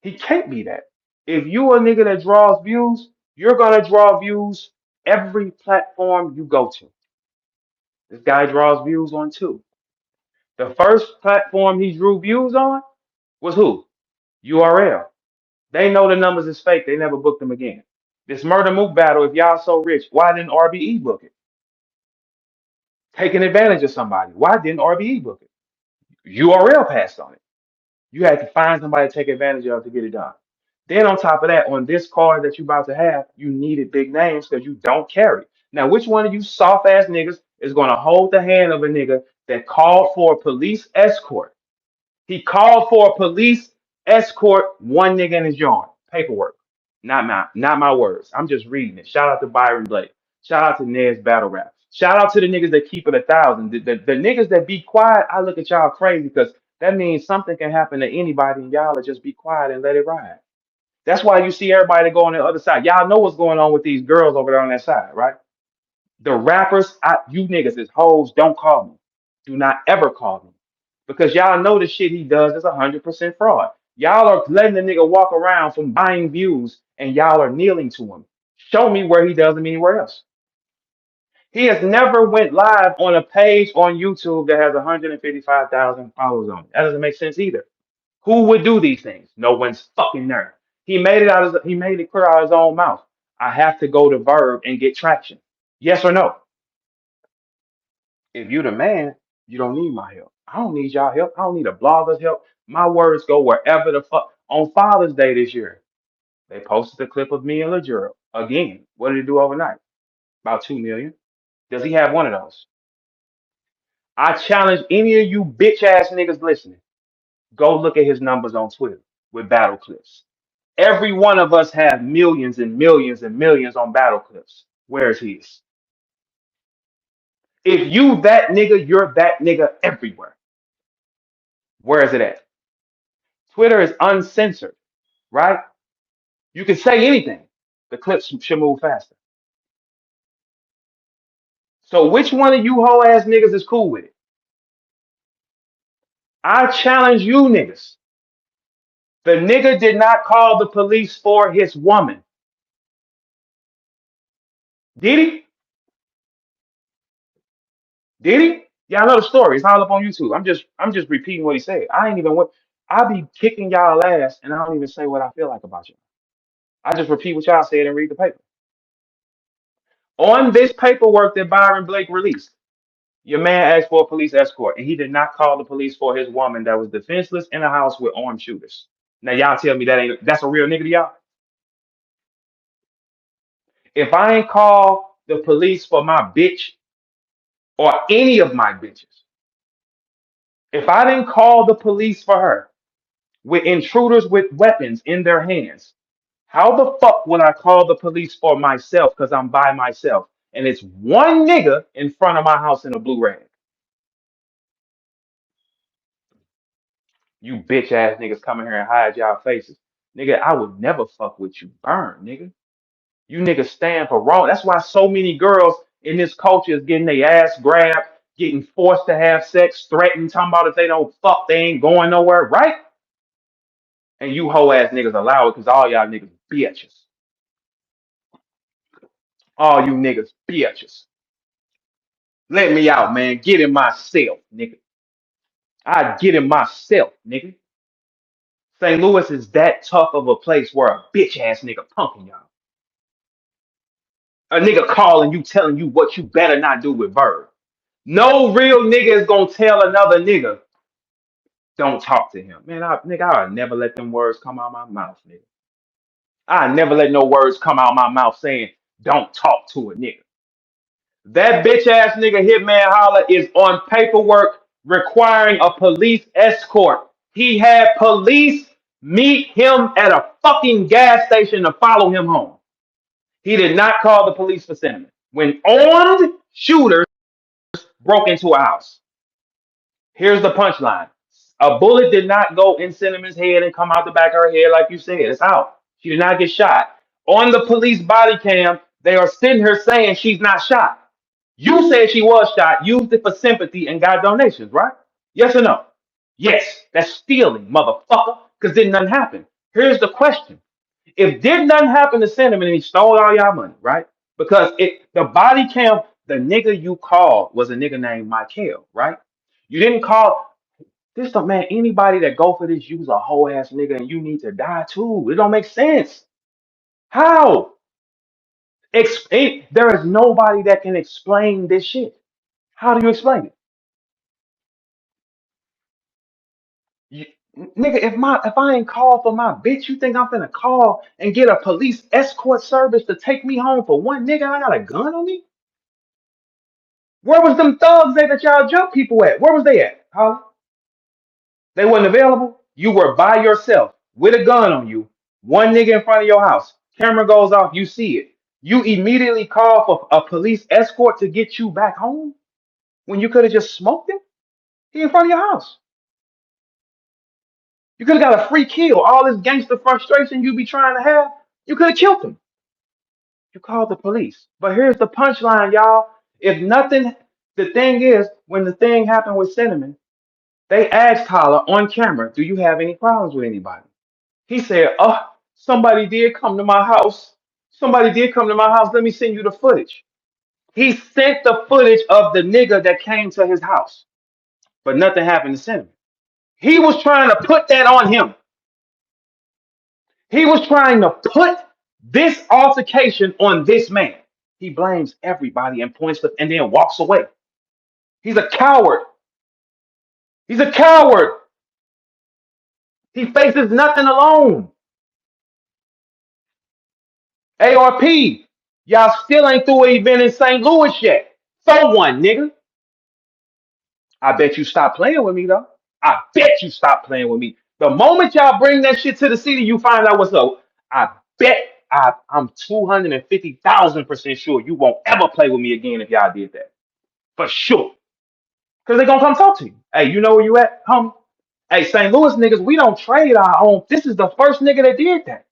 He can't be that. If you a nigga that draws views, you're gonna draw views every platform you go to. This guy draws views on two. The first platform he drew views on was who? URL. They know the numbers is fake. They never booked them again. This murder mook battle, if y'all so rich, why didn't RBE book it? Taking advantage of somebody. Why didn't RBE book it? URL passed on it. You had to find somebody to take advantage of to get it done. Then on top of that, on this card that you about to have, you needed big names because you don't carry. Now, which one of you soft ass niggas is gonna hold the hand of a nigga that called for a police escort? He called for a police escort, one nigga in his yard. Paperwork. Not my words. I'm just reading it. Shout out to Byron Blake. Shout out to Ned's Battle Rap. Shout out to the niggas that keep it 1,000. The niggas that be quiet, I look at y'all crazy because that means something can happen to anybody and y'all will just be quiet and let it ride. That's why you see everybody that go on the other side. Y'all know what's going on with these girls over there on that side, right? The rappers, you niggas is hoes, don't call me. Do not ever call me. Because y'all know the shit he does is 100% fraud. Y'all are letting the nigga walk around from buying views and y'all are kneeling to him. Show me where he does them anywhere else. He has never went live on a page on YouTube that has 155,000 followers on it. That doesn't make sense either. Who would do these things? No one's fucking there. He made it clear out of his own mouth. I have to go to Verb and get traction. Yes or no? If you the man, you don't need my help. I don't need y'all help. I don't need a blogger's help. My words go wherever the fuck. On Father's Day this year, they posted a clip of me and LeJura. Again, what did he do overnight? About 2 million. Does he have one of those? I challenge any of you bitch ass niggas listening. Go look at his numbers on Twitter with battle clips. Every one of us have millions and millions and millions on battle clips. Where's his? If you that nigga, you're that nigga everywhere. Where is it at? Twitter is uncensored, right? You can say anything. The clips should move faster. So which one of you hoe ass niggas is cool with it? I challenge you niggas. The nigga did not call the police for his woman. Did he? Did he? Yeah, I know the story. It's all up on YouTube. I'm just repeating what he said. I ain't even what I be kicking y'all ass and I don't even say what I feel like about you. I just repeat what y'all said and read the paper. On this paperwork that Byron Blake released, your man asked for a police escort and he did not call the police for his woman that was defenseless in a house with armed shooters. Now y'all tell me that's a real nigga to y'all? If I ain't call the police for my bitch or any of my bitches, if I didn't call the police for her with intruders with weapons in their hands, how the fuck would I call the police for myself because I'm by myself and it's one nigga in front of my house in a blue rag? You bitch ass niggas coming here and hide y'all faces. Nigga, I would never fuck with you. Burn, nigga. You niggas stand for wrong. That's why so many girls in this culture is getting their ass grabbed, getting forced to have sex, threatened, talking about if they don't fuck, they ain't going nowhere, right? And you hoe ass niggas allow it because all y'all niggas bitches. All you niggas bitches. Let me out, man. Get in myself, nigga. I get in myself, nigga. St. Louis is that tough of a place where a bitch ass nigga punking y'all. A nigga calling you, telling you what you better not do with Verb. No real nigga is gonna tell another nigga, don't talk to him. Man, I'll never let them words come out my mouth, nigga. I never let no words come out my mouth saying, don't talk to a nigga. That bitch ass nigga Hitman Holla is on paperwork requiring a police escort. He had police meet him at a fucking gas station to follow him home. He did not call the police for cinnamon when armed shooters broke into a house. Here's the punchline. A bullet did not go in Cinnamon's head and come out the back of her head like you said. It's out. She did not get shot. On the police body cam, they are sitting here saying she's not shot. You said she was shot, used it for sympathy, and got donations, right? Yes or no? Yes. That's stealing, motherfucker, because didn't nothing happen. Here's the question. If did nothing happen to Cinnamon and he stole all y'all money, right? Because the body cam, the nigga you called was a nigga named Michael, right? You didn't call this man, anybody that go for this, use a whole ass nigga and you need to die too. It don't make sense. How? There is nobody that can explain this shit. How do you explain it? You, nigga, if I ain't called for my bitch, you think I'm finna call and get a police escort service to take me home for one nigga? I got a gun on me? Where was them thugs at that y'all jump people at? Where was they at? Huh? They wasn't available. You were by yourself with a gun on you, one nigga in front of your house. Camera goes off, you see it. You immediately call for a police escort to get you back home when you could have just smoked him. He in front of your house. You could have got a free kill. All this gangster frustration you be trying to have, you could have killed him. You called the police. But here's the punchline, y'all. If nothing, the thing is, when the thing happened with Cinnamon, they asked Holla on camera, do you have any problems with anybody? He said, oh, somebody did come to my house. Somebody did come to my house. Let me send you the footage. He sent the footage of the nigga that came to his house, but nothing happened to Cinnamon. He was trying to put that on him. He was trying to put this altercation on this man. He blames everybody and points to, and then walks away. He's a coward. He's a coward. He faces nothing alone. ARP, y'all still ain't through an event in St. Louis yet. So one, nigga. I bet you stop playing with me, though. I bet you stop playing with me. The moment y'all bring that shit to the city, you find out what's up. I bet I'm 250,000% sure you won't ever play with me again if y'all did that. For sure. Because they're going to come talk to you. Hey, you know where you at, homie? Hey, St. Louis niggas, we don't trade our own. This is the first nigga that did that.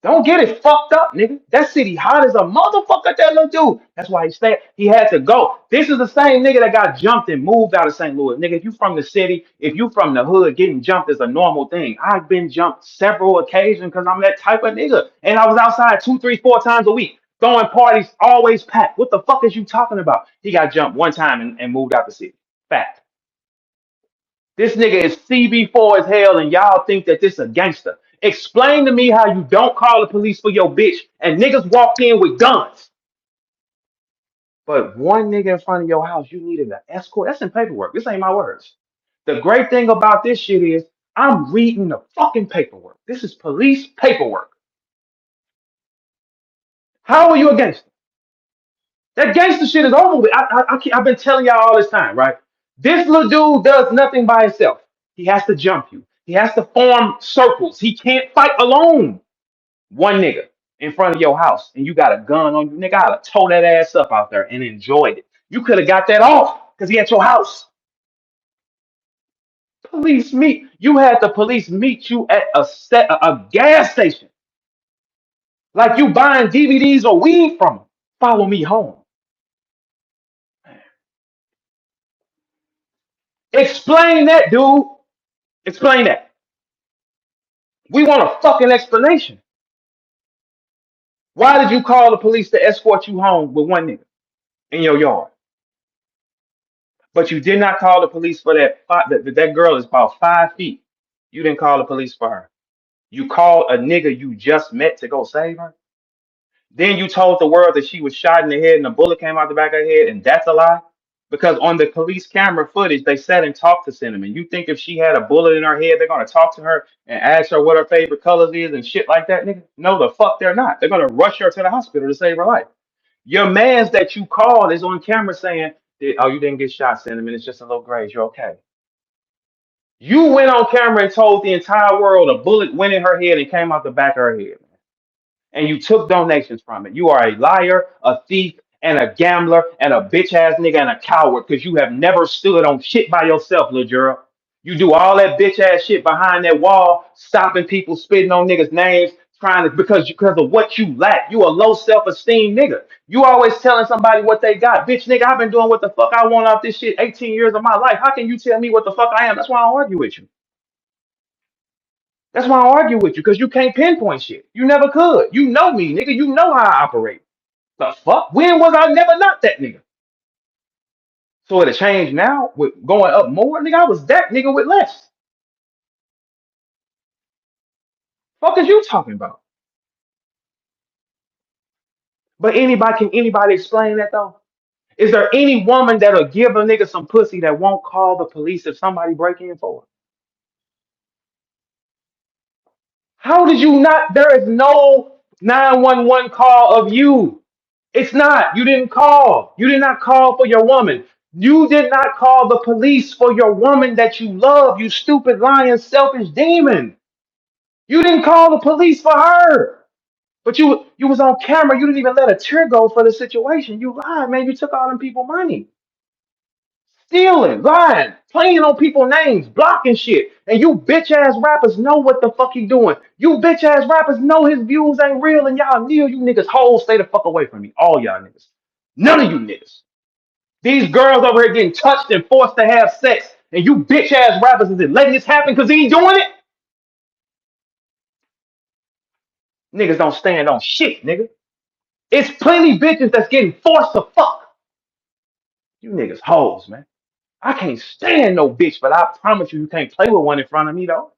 Don't get it fucked up, nigga. That city hot as a motherfucker, that little dude. That's why he stayed. He had to go. This is the same nigga that got jumped and moved out of St. Louis. Nigga, if you from the city, if you from the hood, getting jumped is a normal thing. I've been jumped several occasions because I'm that type of nigga. And I was outside 2, 3, 4 times a week. Throwing parties, always packed. What the fuck is you talking about? He got jumped one time and moved out the city. Fact. This nigga is CB4 as hell, and y'all think that this a gangster. Explain to me how you don't call the police for your bitch, and niggas walked in with guns. But one nigga in front of your house, you needed an escort. That's in paperwork. This ain't my words. The great thing about this shit is I'm reading the fucking paperwork. This is police paperwork. How are you a gangster? That gangster shit is over with. I've been telling y'all all this time, right? This little dude does nothing by himself. He has to jump you. He has to form circles. He can't fight alone. One nigga in front of your house and you got a gun on you, nigga, I'd have tore that ass up out there and enjoyed it. You could have got that off because he at your house. Police meet. You had the police meet you at a gas station. Like you buying DVDs or weed from them. Follow me home. Explain that, dude. Explain that. We want a fucking explanation. Why did you call the police to escort you home with one nigga in your yard? But you did not call the police for that girl is about 5 feet. You didn't call the police for her. You called a nigga you just met to go save her. Then you told the world that she was shot in the head and a bullet came out the back of her head, and that's a lie. Because on the police camera footage, they sat and talked to Cinnamon. You think if she had a bullet in her head, they're gonna talk to her and ask her what her favorite colors is and shit like that, nigga? No, the fuck they're not. They're gonna rush her to the hospital to save her life. Your man's that you called is on camera saying, "Oh, you didn't get shot, Cinnamon. It's just a little graze. You're okay." You went on camera and told the entire world a bullet went in her head and came out the back of her head, and you took donations from it. You are a liar, a thief, and a gambler, and a bitch ass nigga and a coward because you have never stood on shit by yourself, Lil Jura. You do all that bitch ass shit behind that wall, stopping people, spitting on niggas' names, trying to because of what you lack. You a low self-esteem nigga. You always telling somebody what they got. Bitch nigga, I've been doing what the fuck I want off this shit 18 years of my life. How can you tell me what the fuck I am? That's why I don't argue with you. That's why I argue with you, because you can't pinpoint shit. You never could. You know me, nigga. You know how I operate. The fuck? When was I never not that nigga? So it'll change now with going up more, nigga. I was that nigga with less. Fuck is you talking about? But can anybody explain that though? Is there any woman that'll give a nigga some pussy that won't call the police if somebody break in for her? How did you not? There is no 911 call of you. It's not. You didn't call. You did not call for your woman. You did not call the police for your woman that you love, you stupid, lying, selfish demon. You didn't call the police for her. But you was on camera. You didn't even let a tear go for the situation. You lied, man. You took all them people money. Stealing, lying, playing on people's names, blocking shit. And you bitch ass rappers know what the fuck he doing. You bitch ass rappers know his views ain't real, and y'all kneel you niggas hoes stay the fuck away from me. All y'all niggas. None of you niggas. These girls over here getting touched and forced to have sex, and you bitch ass rappers is letting this happen because he ain't doing it? Niggas don't stand on shit, nigga. It's plenty bitches that's getting forced to fuck. You niggas hoes, man. I can't stand no bitch, but I promise you, you can't play with one in front of me though.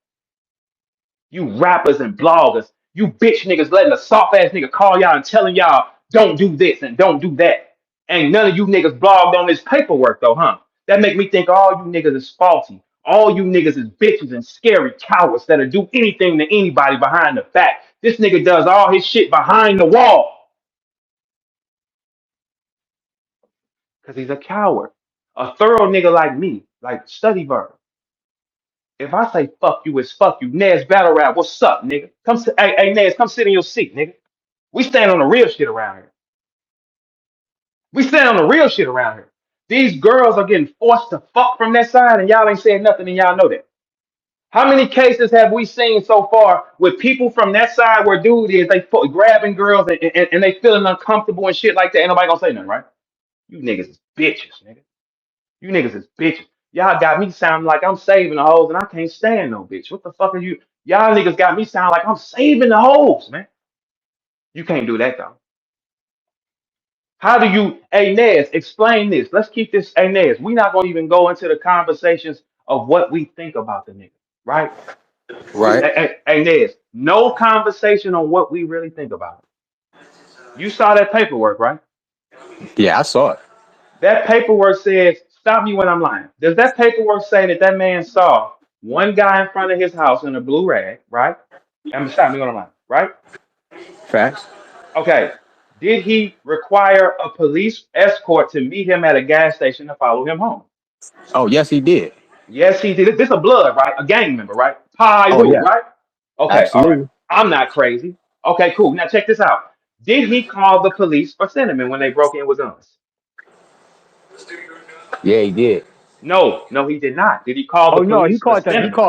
You rappers and bloggers, you bitch niggas letting a soft ass nigga call y'all and telling y'all don't do this and don't do that. And none of you niggas blogged on this paperwork though, huh? That make me think all you niggas is faulty. All you niggas is bitches and scary cowards that'll do anything to anybody behind the back. This nigga does all his shit behind the wall because he's a coward. A thorough nigga like me, like study Verb. If I say fuck you, it's fuck you. Nez Battle Rap, what's up, nigga? Hey Nez, come sit in your seat, nigga. We stand on the real shit around here. We stand on the real shit around here. These girls are getting forced to fuck from that side, and y'all ain't saying nothing, and y'all know that. How many cases have we seen so far with people from that side where dude is they grabbing girls and they feeling uncomfortable and shit like that? Ain't nobody gonna say nothing, right? You niggas is bitches, nigga. You niggas is bitches. Y'all got me sounding like I'm saving the hoes, and I can't stand no bitch. What the fuck are you? Y'all niggas got me sound like I'm saving the hoes, man. You can't do that though. How do you, hey Nez, explain this? Let's keep this, hey Nez, we're not gonna even go into the conversations of what we think about the nigga, right? Right. Hey Nez, no conversation on what we really think about it. You saw that paperwork, right? Yeah, I saw it. That paperwork says, stop me when I'm lying. Does that paperwork say that that man saw one guy in front of his house in a blue rag, right? I'm stop me when I'm lying, right? Facts. Okay. Did he require a police escort to meet him at a gas station to follow him home? Oh, yes, he did. Yes, he did. This a blood, right? A gang member, right? Oh, Pyru, yeah, right? Okay, all right. absolutely. I'm not crazy. Okay, cool. Now check this out. Did he call the police for cinnamon when they broke in with guns? Yeah, he did. No, no, he did not. Did he call the Oh no, he police for called that. cinnamon?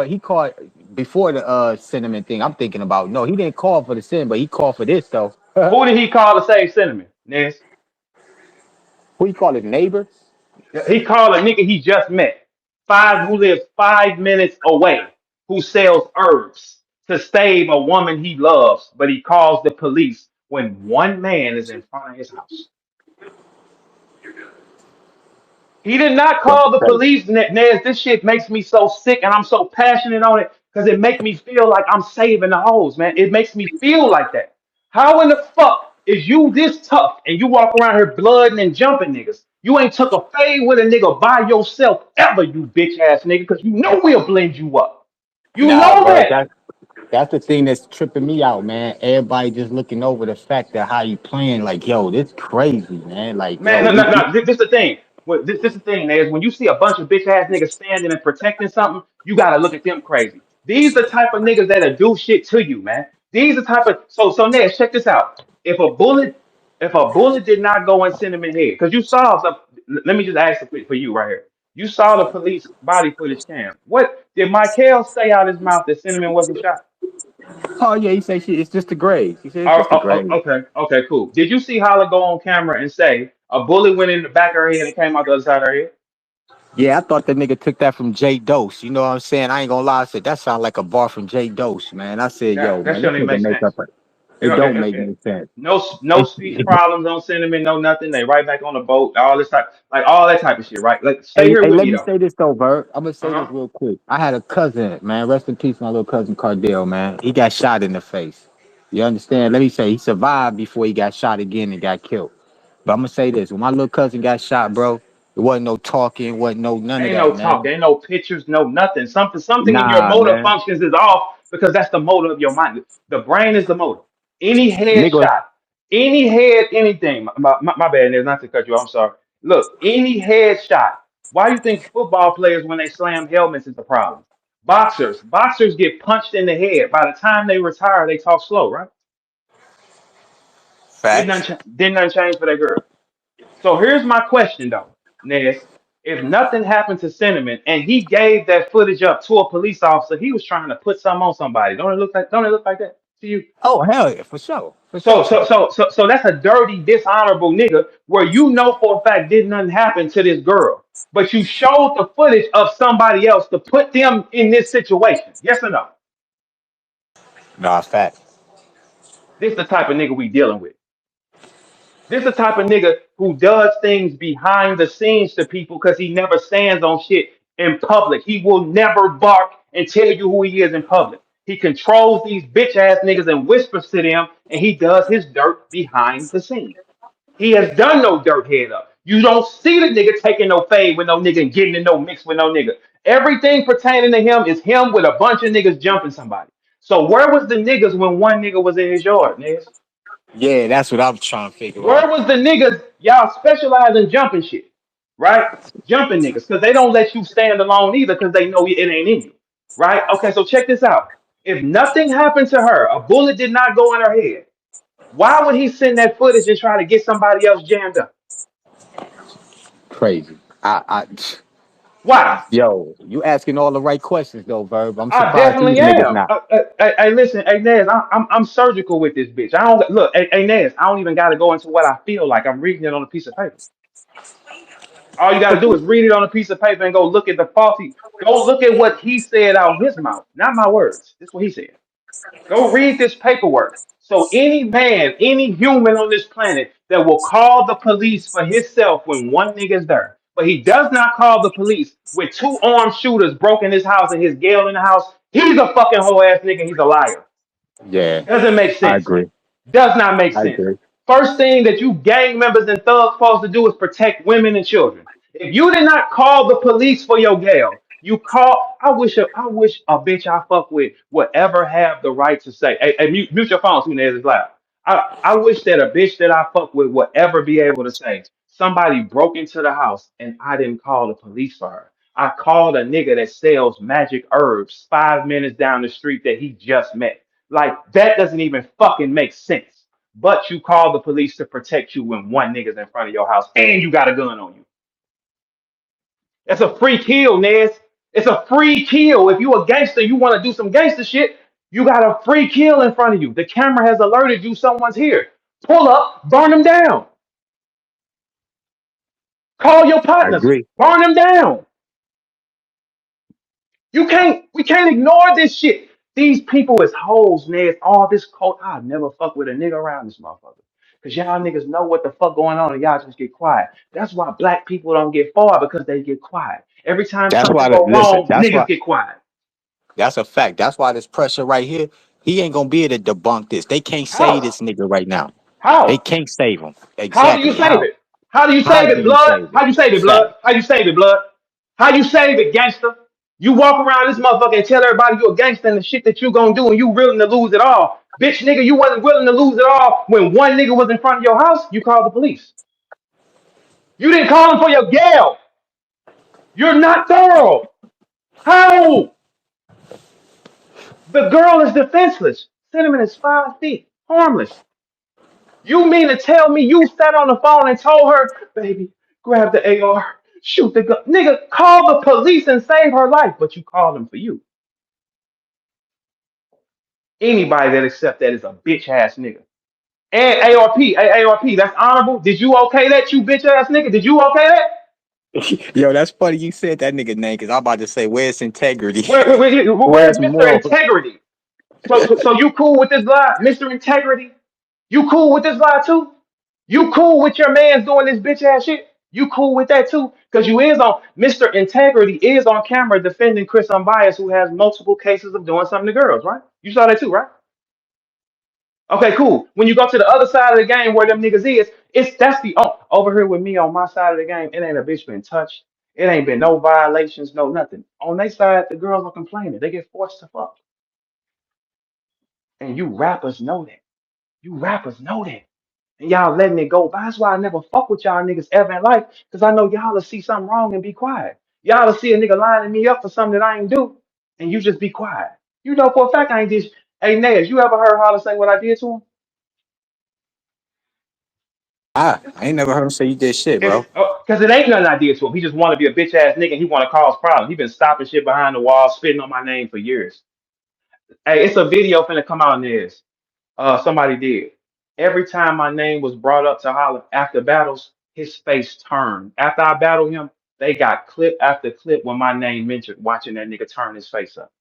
He called before the cinnamon thing. I'm thinking about. No, he didn't call for the cinnamon, but he called for this though. Who did he call to save cinnamon? Ness. Who you call his neighbor? He called a nigga he just met, who lives 5 minutes away, who sells herbs to save a woman he loves, but he calls the police when one man is in front of his house. He did not That's call the crazy. police, Nez. This shit makes me so sick, and I'm so passionate on it because it makes me feel like I'm saving the hoes, man. It makes me feel like that. How in the fuck is you this tough and you walk around here blooding and jumping niggas? You ain't took a fade with a nigga by yourself ever, you bitch ass nigga, because you know we'll blend you up. You Nah, know bro, that. that's the thing that's tripping me out, man. Everybody just looking over the fact that how you playing, like, yo, this crazy, man. Like, Man, yo, no, no, no. This the thing. This the thing, is when you see a bunch of bitch ass niggas standing and protecting something, you gotta look at them crazy. These the type of niggas that'll do shit to you, man. These the type of so Nez, check this out. If a bullet did not go in Cinnamon head, because you saw some. Let me just ask for you right here. You saw the police body footage cam. What did Michael say out his mouth that Cinnamon wasn't shot? oh yeah, he say shit. It's just the grades. He said it's just the grades. Okay, okay, cool. Did you see Holla go on camera and say a bullet went in the back of her head and came out the other side of her head? Yeah, I thought that nigga took that from J Dose. You know what I'm saying? I ain't gonna lie. I said that sound like a bar from J Dose, man. I said, yo, That man, this shouldn't even nigga make make sense. up. You It know, don't make no sense. no speech problems on Cinnamon, no nothing. They right back on the boat, all this type, like all that type of shit, right? Like stay Hey, here hey, with let me me though. say this though, Bert. I'm gonna Uh say huh. this real quick. I had a cousin, man. Rest in peace, my little cousin Cardell, man. He got shot in the face. You understand? Let me say he survived before he got shot again and got killed. But I'm gonna say this: when my little cousin got shot, bro, it wasn't no talking, wasn't no none of Ain't that, no talk, man. ain't no pictures, no nothing. Something in your Nah, motor man. functions is off because that's the motor of your mind. The brain is the motor. Any Nigga, headshot, any head, anything. My bad, Nez, not to cut you off. I'm sorry. Look, any headshot. Why do you think football players, when they slam helmets, is the problem? Boxers get punched in the head. By the time they retire, they talk slow, right? facts. Didn't nothing change for that girl. So here's my question though, Nez. If nothing happened to Cinnamon and he gave that footage up to a police officer, he was trying to put something on somebody. Don't it look like that to you? Oh hell yeah, for sure, for So sure, so sure. so so so that's a dirty, dishonorable nigga where you know for a fact did nothing happen to this girl. But you showed the footage of somebody else to put them in this situation. Yes or no? Nah, facts. This is the type of nigga we dealing with. This is the type of nigga who does things behind the scenes to people because he never stands on shit in public. He will never bark and tell you who he is in public. He controls these bitch ass niggas and whispers to them, and he does his dirt behind the scenes. He has done no dirt head up. You don't see the nigga taking no fade with no nigga and getting in no mix with no nigga. Everything pertaining to him is him with a bunch of niggas jumping somebody. So where was the niggas when one nigga was in his yard, niggas? Yeah, that's what I'm trying to figure Where out. was the niggas? Y'all specialize in jumping shit, right? Jumping niggas, because they don't let you stand alone either, because they know it ain't in you, right? Okay, so check this out. If nothing happened to her, a bullet did not go in her head, why would he send that footage and try to get somebody else jammed up? Crazy. I Why? yo, you asking all the right questions though, Verb. I'm I surprised these definitely niggas am. not. Hey, listen, hey Nez, I'm surgical with this bitch. I don't look, hey Nez, I don't even got to go into what I feel like. I'm reading it on a piece of paper. All you got to do is read it on a piece of paper and go look at the faulty. Go look at what he said out his mouth, not my words. This is what he said. Go read this paperwork. So any man, any human on this planet that will call the police for himself when one nigga's there, but he does not call the police with two armed shooters broke in his house and his gal in the house, he's a fucking whole ass nigga. He's a liar. Yeah, Doesn't make I sense. agree. Does not make I sense. agree. First thing that you gang members and thugs supposed to do is protect women and children. If you did not call the police for your gal, you call. I wish a bitch I fuck with would ever have the right to say, "Hey, mute your phone, soon as it's loud." I wish that a bitch that I fuck with would ever be able to say, somebody broke into the house and I didn't call the police for her. I called a nigga that sells magic herbs 5 minutes down the street that he just met. Like that doesn't even fucking make sense. But you call the police to protect you when one nigga's in front of your house and you got a gun on you. That's a free kill, Nez. It's a free kill. If you a gangster, you want to do some gangster shit, you got a free kill in front of you. The camera has alerted you someone's here. Pull up, burn them down. Call your I partners, agree. burn them down. We can't ignore this shit. These people is hoes, man. All this cult. I'll never fuck with a nigga around this motherfucker. Cause y'all niggas know what the fuck going on and y'all just get quiet. That's why black people don't get far because they get quiet. Every time That's something why. go Listen, wrong, that's niggas why. get quiet. That's a fact. That's why this pressure right here. He ain't gonna be able to debunk this. They can't save How? this nigga right now. They How? can't save him. How do you Exactly. save How? it? How do you How save do it, you blood? save it? How you save it, blood? Fact. How you save it, blood? How you save it, gangster? You walk around this motherfucker and tell everybody you a gangster and the shit that you gonna do and you willing to lose it all. Bitch nigga, you wasn't willing to lose it all when one nigga was in front of your house, you called the police. You didn't call him for your gal. You're not thorough. How? The girl is defenseless. Cinnamon is 5 feet. Harmless. You mean to tell me you sat on the phone and told her, baby, grab the AR, shoot the gun. Nigga, call the police and save her life, but you called them for you. Anybody that accept that is a bitch ass nigga. And ARP, that's honorable. Did you okay that, you bitch ass nigga? Did you okay that? Yo, that's funny you said that nigga name because I'm about to say, where's integrity? Where's Where's Mr. morals? Integrity? So you cool with this lie, Mr. Integrity? You cool with this lie too? You cool with your man's doing this bitch ass shit? You cool with that too? Because you is on Mr. Integrity is on camera defending Chris Unbiased, who has multiple cases of doing something to girls, right? You saw that too, right? Okay, cool. When you go to the other side of the game where them niggas is, it's that's the over here with me on my side of the game. It ain't a bitch been touched. It ain't been no violations, no nothing. On their side, the girls are complaining. They get forced to fuck, and you rappers know that. You rappers know that. And y'all letting it go by. That's why I never fuck with y'all niggas ever in life. Because I know y'all will see something wrong and be quiet. Y'all will see a nigga lining me up for something that I ain't do. And you just be quiet. You know for a fact I ain't did. Hey, Nez, you ever heard Holla say what I did to him? I ain't never heard him say you did shit, It's bro. because it ain't nothing I did to him. He just want to be a bitch ass nigga and he want to cause problems. He been stopping shit behind the wall, spitting on my name for years. Hey, it's a video finna come out, Nez. Somebody did. Every time my name was brought up to Holla after battles, his face turned. After I battled him, they got clip after clip when my name mentioned, watching that nigga turn his face up.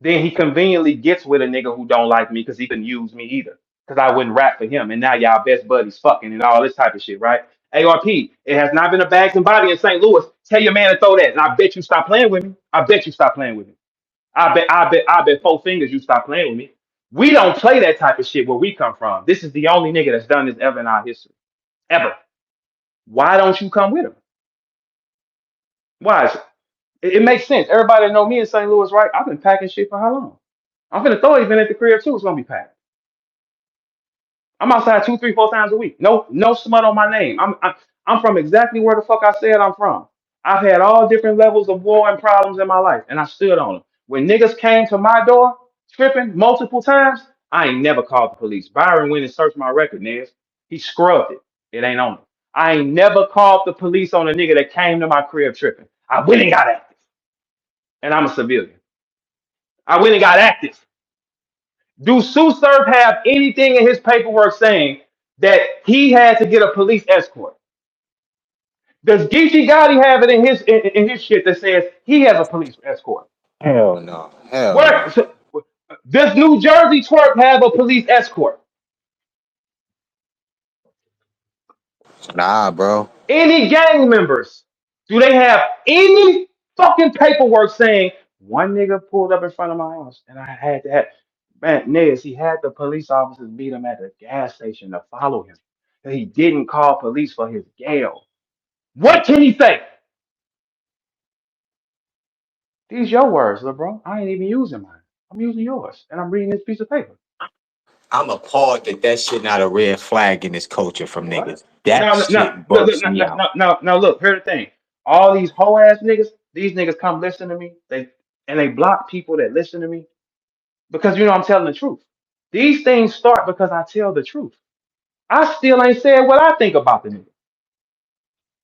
Then he conveniently gets with a nigga who don't like me because he couldn't use me either. because I wouldn't rap for him. And now y'all best buddies fucking and all this type of shit, right? ARP, it has not been a bags and body in St. Louis. Tell your man to throw that. And I bet you stop playing with me. I bet you stop playing with me. I bet 4 fingers you stop playing with me. We don't play that type of shit where we come from. This is the only nigga that's done this ever in our history. Ever. Why don't you come with him? Why? It makes sense. Everybody know me in St. Louis, right? I've been packing shit for how long? I'm finna throw an event at the crib too. It's gonna be packed. I'm outside 2, 3, 4 times a week. No smut on my name. I'm from exactly where the fuck I said I'm from. I've had all different levels of war and problems in my life, and I stood on them. When niggas came to my door tripping multiple times, I ain't never called the police. Byron went and searched my record, niggas. He scrubbed it. It ain't on it. I ain't never called the police on a nigga that came to my crib tripping. I went and got active, and I'm a civilian. I went and got active. Do Sue Surf have anything in his paperwork saying that he had to get a police escort? Does Geechee Gotti have it in his shit that says he has a police escort? Hell no. Hell Where no. does New Jersey Twerk have a police escort? Nah, bro. Any gang members? Do they have any fucking paperwork saying one nigga pulled up in front of my house and I had to have man, Nez, he had the police officers beat him at the gas station to follow him. He didn't call police for his Gale. What can he say? These your words, little bro. I ain't even using mine. I'm using yours, and I'm reading this piece of paper. I'm appalled that that shit not a red flag in this culture from What? niggas. That shit bursts me out. Now, look. Here's the thing. All these hoe ass niggas, these niggas come listen to me. They block people that listen to me because I'm telling the truth. These things start because I tell the truth. I still ain't said what I think about the nigga.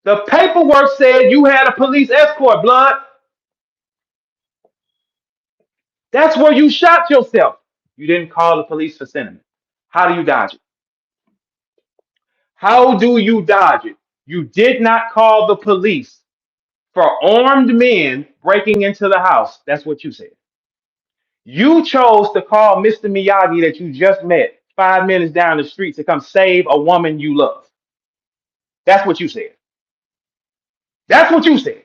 The paperwork said you had a police escort, blood. That's where you shot yourself. You didn't call the police for sentiment. How do you dodge it? How do you dodge it? You did not call the police for armed men breaking into the house. That's what you said. You chose to call Mr. Miyagi that you just met 5 minutes down the street to come save a woman you love. That's what you said. That's what you said.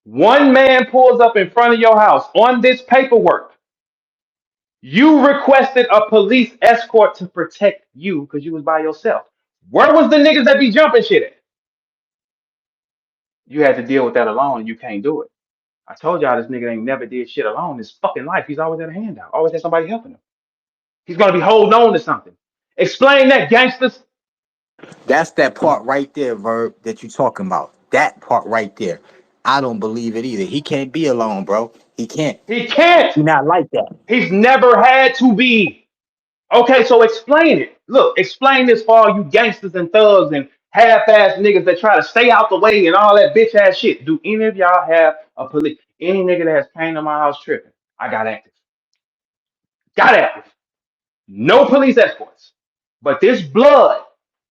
One man pulls up in front of your house on this paperwork. You requested a police escort to protect you because you was by yourself. Where was the niggas that be jumping shit at? You had to deal with that alone and you can't do it. I told y'all this nigga ain't never did shit alone his fucking life. He's always had a handout, always had somebody helping him. He's gonna be holding on to something. Explain that, gangsters. That's that part right there, Verb, that you talking about. That part right there. I don't believe it either. He can't be alone, bro. He can't. He can't. He not like that. He's never had to be. Okay, so explain it. Look, explain this for all you gangsters and thugs and half-ass niggas that try to stay out the way and all that bitch ass shit. Do any of y'all have a police? Any nigga that has came to my house tripping? I got active. Got active. No police escorts. But this blood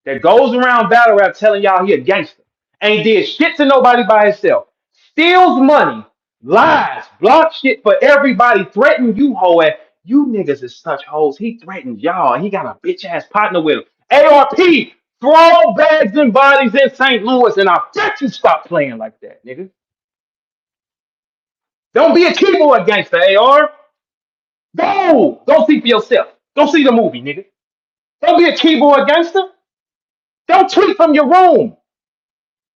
that goes around battle rap telling y'all he a gangster ain't did shit to nobody by himself. Steals money, lies, block shit for everybody, threaten you, hoe ass. You niggas is such hoes. He threatened y'all. He got a bitch ass partner with him. ARP, throw bags and bodies in St. Louis, and I bet you stop playing like that, nigga. Don't be a keyboard gangster, AR. Go see for yourself. Go see the movie, nigga. Don't be a keyboard gangster. Don't tweet from your room.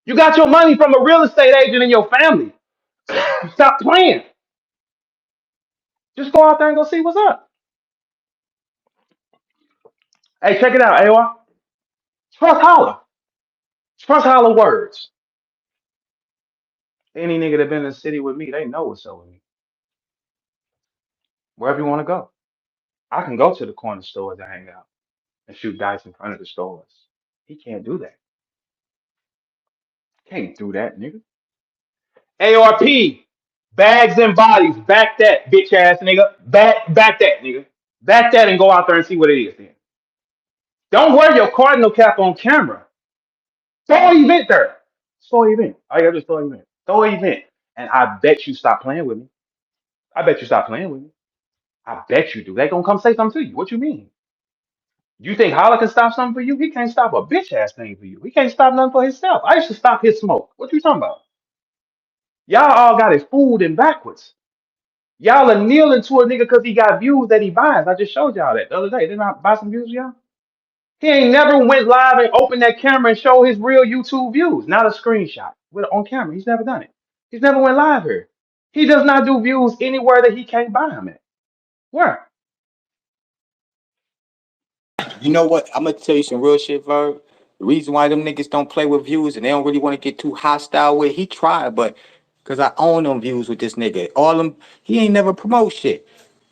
You got your money from a real estate agent in your family. Stop playing. Just go out there and go see what's up. Hey, check it out, AR. Trust Holla. Trust Holla words. Any nigga that been in the city with me, they know what's up with me. Wherever you want to go. I can go to the corner stores and hang out and shoot dice in front of the stores. He can't do that. Can't do that, nigga. ARP. Bags and bodies. Back that, bitch ass nigga. Back that, nigga. Back that and go out there and see what it is then. Don't wear your cardinal cap on camera. Throw an event there. Throw an event. All you gotta do is throw an event. Throw an event. And I bet you stop playing with me. I bet you stop playing with me. I bet you do. They gonna come say something to you. What you mean? You think Holla can stop something for you? He can't stop a bitch ass thing for you. He can't stop nothing for himself. I used to stop his smoke. What you talking about? Y'all all got it fooled and backwards. Y'all are kneeling to a nigga because he got views that he buys. I just showed y'all that the other day. Didn't I buy some views, y'all? He ain't never went live and opened that camera and show his real YouTube views, not a screenshot with on camera. He's never done it. He's never went live here. He does not do views anywhere that he can't buy them at. Where? You know what? I'm gonna tell you some real shit, Verb. The reason why them niggas don't play with views and they don't really want to get too hostile with, he tried, but cause I own them views with this nigga. All them, he ain't never promote shit.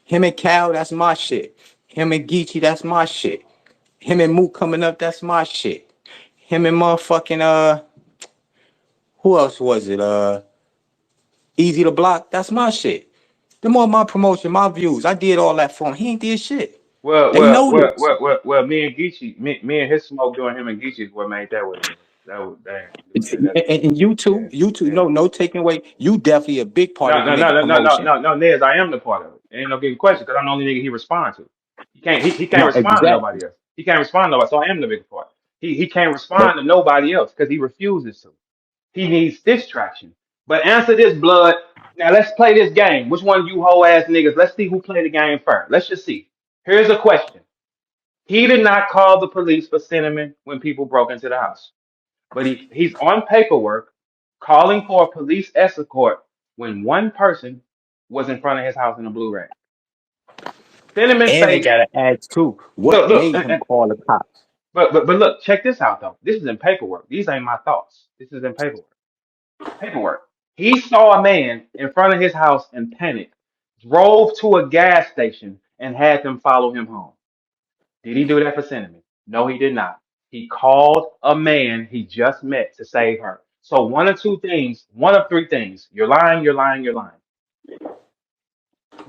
Him and Cal, that's my shit. Him and Geechee, that's my shit. Him and Mook coming up, that's my shit. Him and motherfucking who else was it? Easy to Block, that's my shit. Them all my promotion, my views. I did all that for him. He ain't did shit. Well, They well, know well, this. well, well, well. Me and Geechee, me and his smoke doing him and Geechee is what made that what it was. That was damn. That's And you yeah, too, you too. yeah. No taking away. You definitely a big part No, of the no, no, nigga no, no, no, promotion. no, no, Nez, I am the part of it. Ain't no getting question because I'm the only nigga he responds to. He can't No, respond to exactly. nobody else. He can't respond to nobody, so I am the big part. He can't But respond to nobody else because he refuses to. He needs distraction. But answer this, blood. Now let's play this game. Which one of you hoe ass niggas? Let's see who played the game first. Let's just see. Here's a question. He did not call the police for cinnamon when people broke into the house, but he's on paperwork calling for a police escort when one person was in front of his house in a blue rag. Cinnamon and they say, gotta ask too, what look, made him call the cops? but look, check this out though. This is in paperwork. These ain't my thoughts. This is in paperwork. Paperwork. He saw a man in front of his house and panicked, drove to a gas station and had them follow him home. Did he do that for cinnamon? No, he did not. He called a man he just met to save her. So one of two things, one of three things. You're lying, you're lying, you're lying.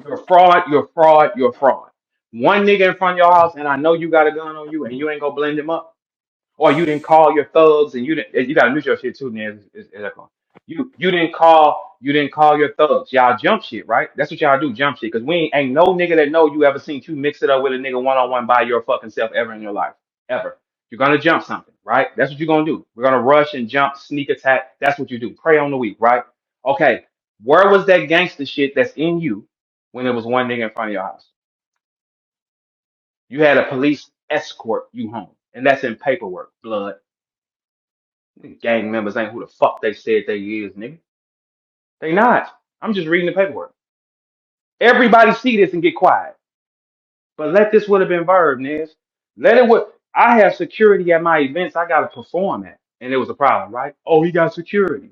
You're a fraud, you're a fraud, you're a fraud. One nigga in front of your house, and I know you got a gun on you, and you ain't gonna blend him up. Or you didn't call your thugs, and you gotta mute your shit too, man. You didn't call your thugs. Y'all jump shit, right? That's what y'all do, jump shit. Cause we ain't no nigga that know you ever seen you mix it up with a nigga one on one by your fucking self ever in your life. Ever. You're gonna jump something, right? That's what you're gonna do. We're gonna rush and jump, sneak attack. That's what you do. Prey on the weak, right? Okay. Where was that gangster shit that's in you when there was one nigga in front of your house? You had a police escort you home. And that's in paperwork, blood. Gang members ain't who the fuck they said they is, nigga. They not. I'm just reading the paperwork. Everybody see this and get quiet. But let this would have been Verb, Nez. Let it would. I have security at my events I gotta perform at. And it was a problem, right? Oh, he got security.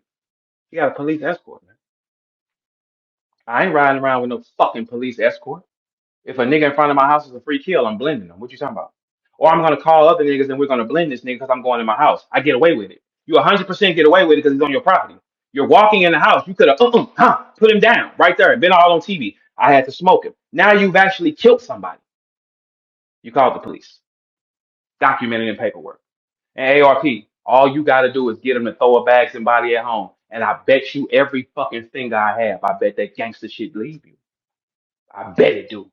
He got a police escort, man. I ain't riding around with no fucking police escort. If a nigga in front of my house is a free kill, I'm blending them. What you talking about? Or I'm gonna call other niggas and we're gonna blend this nigga because I'm going in my house. I get away with it. You 100% get away with it because he's on your property. You're walking in the house. You could have put him down right there. Been all on TV. I had to smoke him. Now you've actually killed somebody. You called the police. Documented in paperwork. And ARP, all you gotta do is get him to throw a bags and body at home. And I bet you every fucking finger I have, I bet that gangster shit leave you. I bet it do.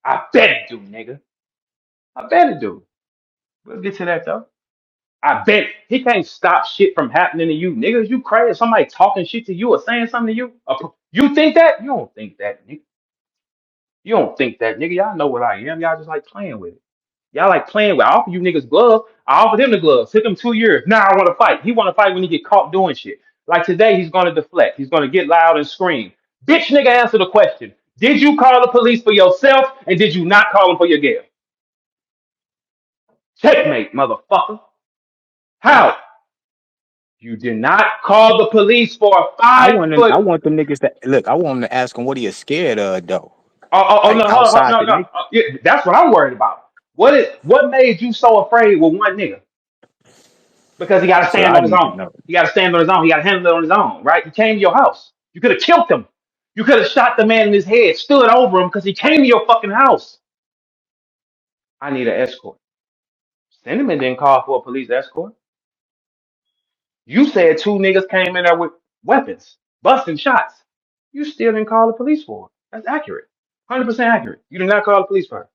I bet it do, nigga. I bet it do. We'll get to that though. I bet he can't stop shit from happening to you, niggas. You crazy? Somebody talking shit to you or saying something to you? You think that? You don't think that, nigga. You don't think that, nigga. Y'all know what I am. Y'all just like playing with it. Y'all like playing with. I offer you niggas gloves. I offered him the gloves. Took him 2 years. Now I want to fight. He want to fight when he get caught doing shit. Like today, he's gonna deflect. He's gonna get loud and scream. Bitch, nigga, answer the question. Did you call the police for yourself and did you not call them for your girl? Checkmate, motherfucker. How? You did not call the police for a five I foot. want them niggas to look. I want them to ask him what he is scared of though. Oh no, Like hold on, outside no, the no. nigga. Yeah, that's what I'm worried about. What made you so afraid with one nigga? Because he got to That's what stand I on his need to own. know. He got to stand on his own. He got to handle it on his own, right? He came to your house. You could have killed him. You could have shot the man in his head, stood over him because he came to your fucking house. I need an escort. Cinnamon didn't call for a police escort. You said two niggas came in there with weapons, busting shots. You still didn't call the police for it. That's accurate. 100% accurate. You did not call the police for it.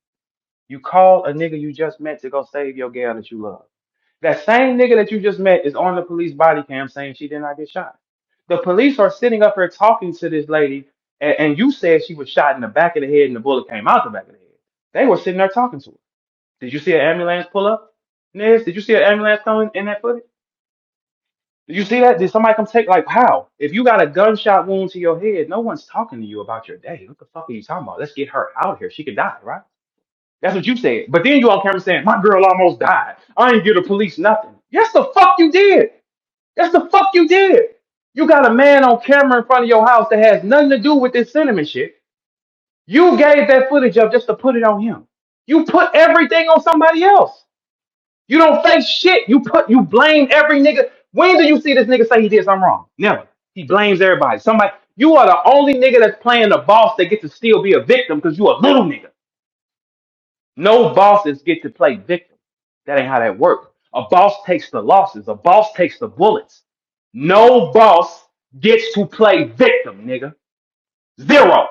You call a nigga you just met to go save your girl that you love. That same nigga that you just met is on the police body cam saying she did not get shot. The police are sitting up here talking to this lady, and you said she was shot in the back of the head and the bullet came out the back of the head. They were sitting there talking to her. Did you see an ambulance pull up? Nez, did you see an ambulance coming in that footage? Did you see that? Did somebody come take, like, how? If you got a gunshot wound to your head, no one's talking to you about your day. What the fuck are you talking about? Let's get her out of here. She could die, right? That's what you said. But then you on camera saying, my girl almost died. I ain't give the police nothing. Yes, the fuck you did. Yes, the fuck you did. You got a man on camera in front of your house that has nothing to do with this sentiment shit. You gave that footage up just to put it on him. You put everything on somebody else. You don't face shit. You blame every nigga. When do you see this nigga say he did something wrong? Never. He blames everybody. Somebody. You are the only nigga that's playing the boss that gets to still be a victim because you a little nigga. No bosses get to play victim. That ain't how that works. A boss takes the losses. A boss takes the bullets. No boss gets to play victim, nigga. Zero.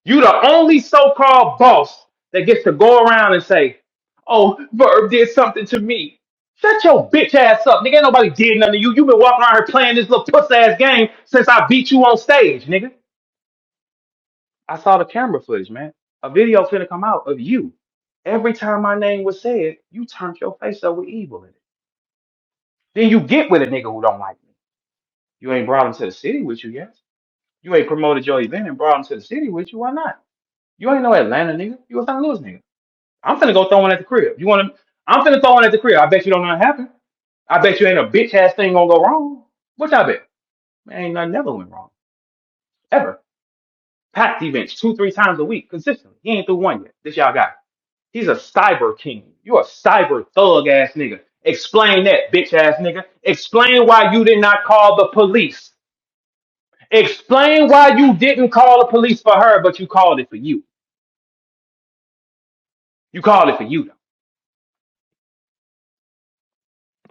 You the only so-called boss that gets to go around and say, "Oh, Verb did something to me." Shut your bitch ass up, nigga. Ain't nobody did nothing to you. You been walking around here playing this little puss ass game since I beat you on stage, nigga. I saw the camera footage, man. A video finna come out of you. Every time my name was said, you turned your face up with evil in it. Then you get with a nigga who don't like me. You ain't brought him to the city with you yet. You ain't promoted your event and brought him to the city with you. Why not? You ain't no Atlanta nigga. You a St. Louis nigga. I'm finna go throw one at the crib. You want to? I'm finna throw one at the crib. I bet you don't know what happened. I bet you ain't a bitch ass thing gonna go wrong. What I bet? Man, ain't nothing never went wrong. Ever. Packed events 2, 3 times a week consistently. He ain't through one yet. This y'all got. He's a cyber king. You a cyber thug ass nigga. Explain that, bitch ass nigga. Explain why you did not call the police. Explain why you didn't call the police for her, but you called it for you. You called it for you, though.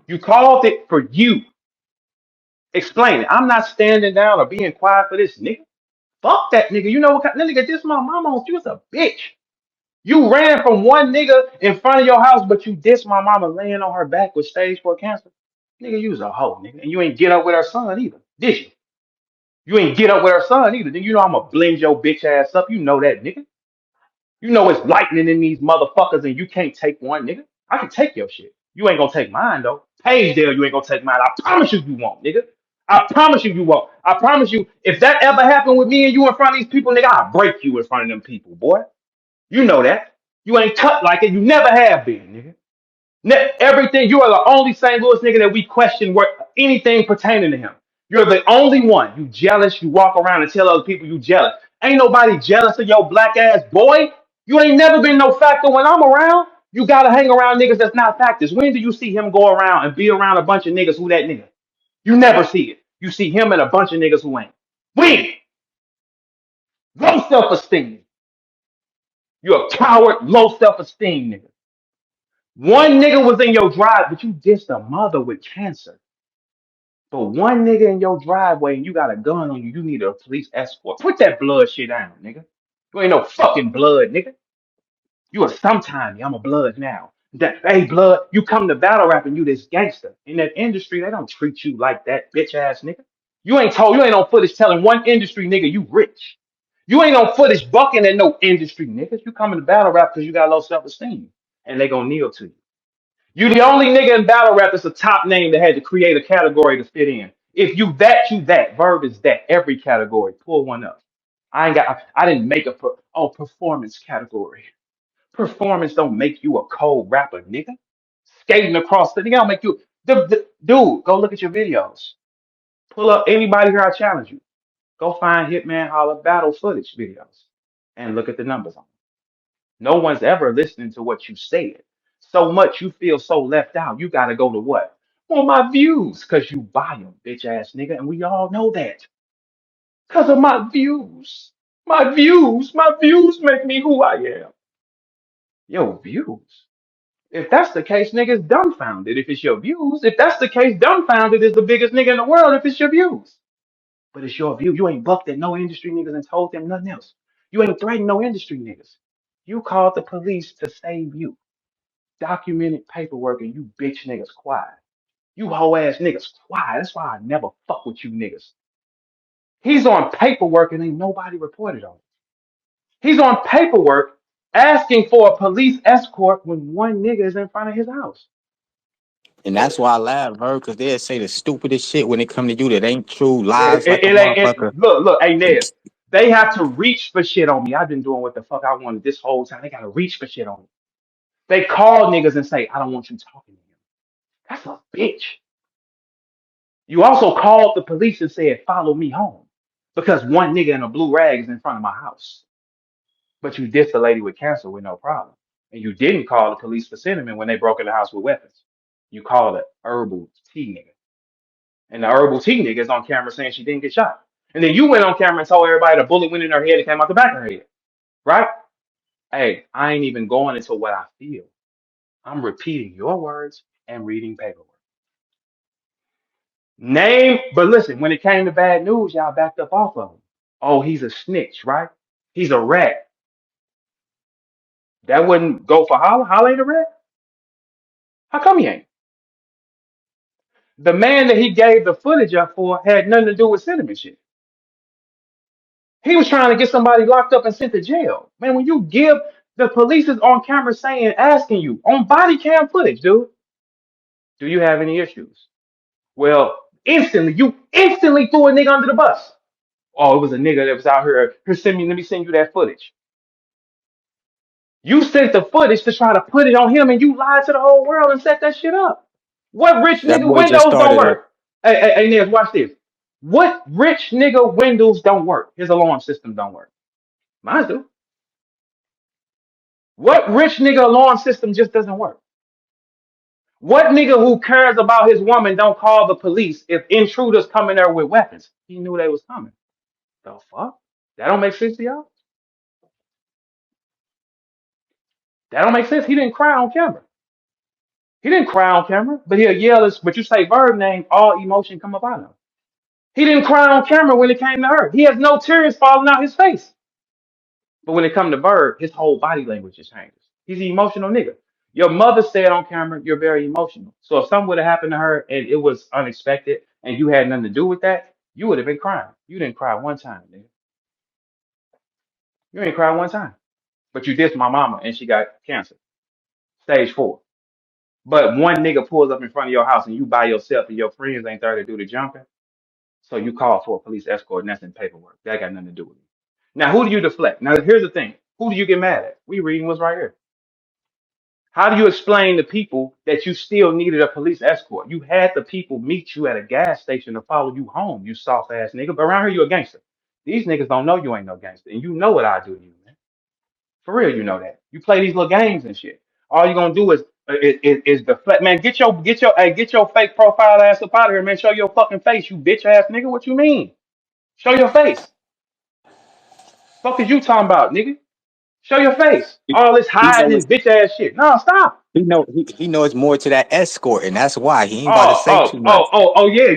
You called it for you. Explain it. I'm not standing down or being quiet for this nigga. Fuck that nigga. You know what kind that nigga dissed my mama on? You was a bitch. You ran from one nigga in front of your house, but you dissed my mama laying on her back with stage 4 cancer. Nigga, you was a hoe, nigga. And you ain't get up with her son either, did you? You ain't get up with her son either. Then you know I'ma blend your bitch ass up. You know that, nigga. You know it's lightning in these motherfuckers and you can't take one, nigga. I can take your shit. You ain't gonna take mine, though. Page Dale, you ain't gonna take mine. I promise you won't, nigga. I promise you won't. I promise you, if that ever happened with me and you in front of these people, nigga, I'll break you in front of them people, boy. You know that. You ain't cut like it. You never have been, nigga. Everything, you are the only St. Louis nigga that we question what anything pertaining to him. You're the only one. You jealous. You walk around and tell other people you jealous. Ain't nobody jealous of your black ass boy. You ain't never been no factor when I'm around. You gotta hang around niggas that's not factors. When do you see him go around and be around a bunch of niggas who that nigga? You never see it. You see him and a bunch of niggas who ain't. When? Low self-esteem. You're a coward, low self-esteem nigga. One nigga was in your drive, but you dissed a mother with cancer. But one nigga in your driveway and you got a gun on you, you need a police escort. Put that blood shit down, nigga. You ain't no fucking blood, nigga. You a sometime, I'm a blood now. That, hey, blood, you come to battle rap and you this gangster. In that industry, they don't treat you like that, bitch ass nigga. You ain't on footage telling one industry nigga you rich. You ain't on footage bucking at no industry niggas. You come to battle rap because you got low self-esteem. And they gonna kneel to you. You the only nigga in battle rap that's a top name that had to create a category to fit in. If you that, you that. Verb is that. Every category. Pull one up. I didn't make performance category. Performance don't make you a cold rapper, nigga. Skating across the nigga don't make you dude, go look at your videos. Pull up anybody here, I challenge you. Go find Hitman Holla battle footage videos and look at the numbers on them. No one's ever listening to what you said. So much you feel so left out. You got to go to what? Well, my views, because you buy them, bitch ass nigga. And we all know that. Because of my views. My views make me who I am. Your views. If that's the case, nigga's dumbfounded if it's your views. If that's the case, dumbfounded is the biggest nigga in the world if it's your views. But it's your view. You ain't bucked at no industry niggas and told them nothing else. You ain't threatened no industry niggas. You called the police to save you. Documented paperwork and you bitch niggas quiet. You hoe ass niggas quiet. That's why I never fuck with you niggas. He's on paperwork and ain't nobody reported on it. He's on paperwork asking for a police escort when one nigga is in front of his house. And that's why I laugh, bro, because they'll say the stupidest shit when it come to you that ain't true, It, lies it, like a it ain't. motherfucker. Look, hey Nez, they have to reach for shit on me. I've been doing what the fuck I wanted this whole time. They gotta reach for shit on me. They call niggas and say, I don't want you talking to him. That's a bitch. You also called the police and said, follow me home. Because one nigga in a blue rag is in front of my house. But you dissed a lady with cancer with no problem. And you didn't call the police for cinnamon when they broke in the house with weapons. You called a herbal tea nigga. And the herbal tea nigga is on camera saying she didn't get shot. And then you went on camera and told everybody the bullet went in her head and came out the back of her head. Right? Hey, I ain't even going into what I feel. I'm repeating your words and reading paperwork. Name, but listen, when it came to bad news, y'all backed up off of him. Oh, he's a snitch, right? He's a rat. That wouldn't go for Holla. Holla ain't a rat. How come he ain't? The man that he gave the footage up for had nothing to do with cinnamon shit. He was trying to get somebody locked up and sent to jail. Man, when you give the police is on camera saying, asking you on body cam footage, dude, do you have any issues? Well, you instantly threw a nigga under the bus. Oh, it was a nigga that was out here. Here, let me send you that footage. You sent the footage to try to put it on him and you lied to the whole world and set that shit up. What rich That nigga boy just windows don't started a work? Hey, Nez, watch this. What rich nigga windows don't work? His alarm system don't work. Mine do. What rich nigga alarm system just doesn't work? What nigga who cares about his woman don't call the police if intruders come in there with weapons? He knew they was coming. The fuck? That don't make sense to y'all? That don't make sense. He didn't cry on camera. He didn't cry on camera, but he'll yell, but you say Verb name, all emotion come up out of him. He didn't cry on camera when it came to her. He has no tears falling out his face. But when it comes to Verb, his whole body language just changes. He's an emotional nigga. Your mother said on camera, you're very emotional. So if something would have happened to her and it was unexpected and you had nothing to do with that, you would have been crying. You didn't cry one time, nigga. You ain't cried one time. But you dissed my mama and she got cancer, stage 4. But one nigga pulls up in front of your house and you by yourself and your friends ain't there to do the jumping. So you call for a police escort and that's in paperwork. That got nothing to do with it. Now, who do you deflect? Now, here's the thing. Who do you get mad at? We reading what's right here. How do you explain to people that you still needed a police escort? You had the people meet you at a gas station to follow you home, you soft ass nigga. But around here, you a gangster. These niggas don't know you ain't no gangster. And you know what I do to you, man. For real, you know that. You play these little games and shit. All you gonna do is deflect. Man, get your fake profile ass up out of here, man. Show your fucking face, you bitch ass nigga. What you mean? Show your face. Fuck is you talking about, nigga? Show your face. All this he know hiding it's and bitch ass shit. No, stop. he know it's more to that escort, and that's why he ain't about to say too much.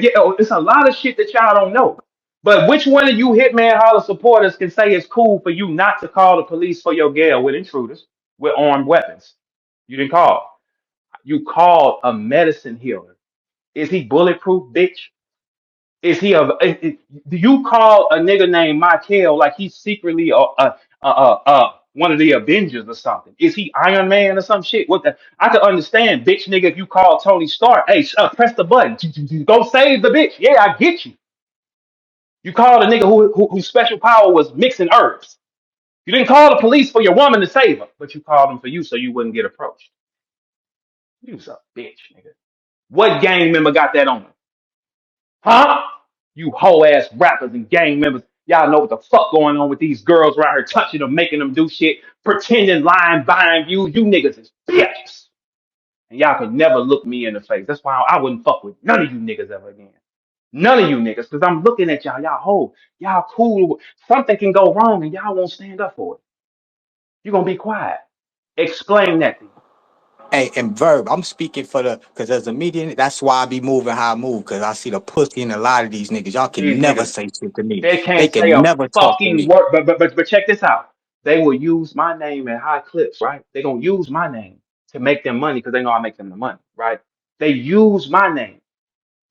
Yeah. Oh, it's a lot of shit that y'all don't know. But which one of you Hitman Holla supporters can say it's cool for you not to call the police for your gal with intruders with armed weapons? You didn't call. You called a medicine healer. Is he bulletproof, bitch? Is he do you call a nigga named Michael like he's secretly one of the Avengers or something? Is he Iron Man or some shit? What the? I could understand, bitch, nigga, if you call Tony Stark, hey, press the button, go save the bitch. Yeah, I get you. You called a nigga whose special power was mixing herbs. You didn't call the police for your woman to save her, but you called them for you so you wouldn't get approached. You's a bitch, nigga. What gang member got that on him? Huh? You hoe ass rappers and gang members. Y'all know what the fuck going on with these girls right here, touching them, making them do shit, pretending, lying, buying views. You niggas is bitches. And y'all could never look me in the face. That's why I wouldn't fuck with none of you niggas ever again. None of you niggas. Because I'm looking at y'all. Y'all hold. Y'all cool. Something can go wrong and y'all won't stand up for it. You're going to be quiet. Explain that to you. Hey, and Verb, I'm speaking for the because as a median, that's why I be moving how I move because I see the pussy in a lot of these niggas. Y'all can These never niggas, say shit to me. they They can't say can a never talk to fucking me. word. But check this out. they will use my name in high clips, right? They're gonna use my name to make them money because they know I make them the money, right? They use my name.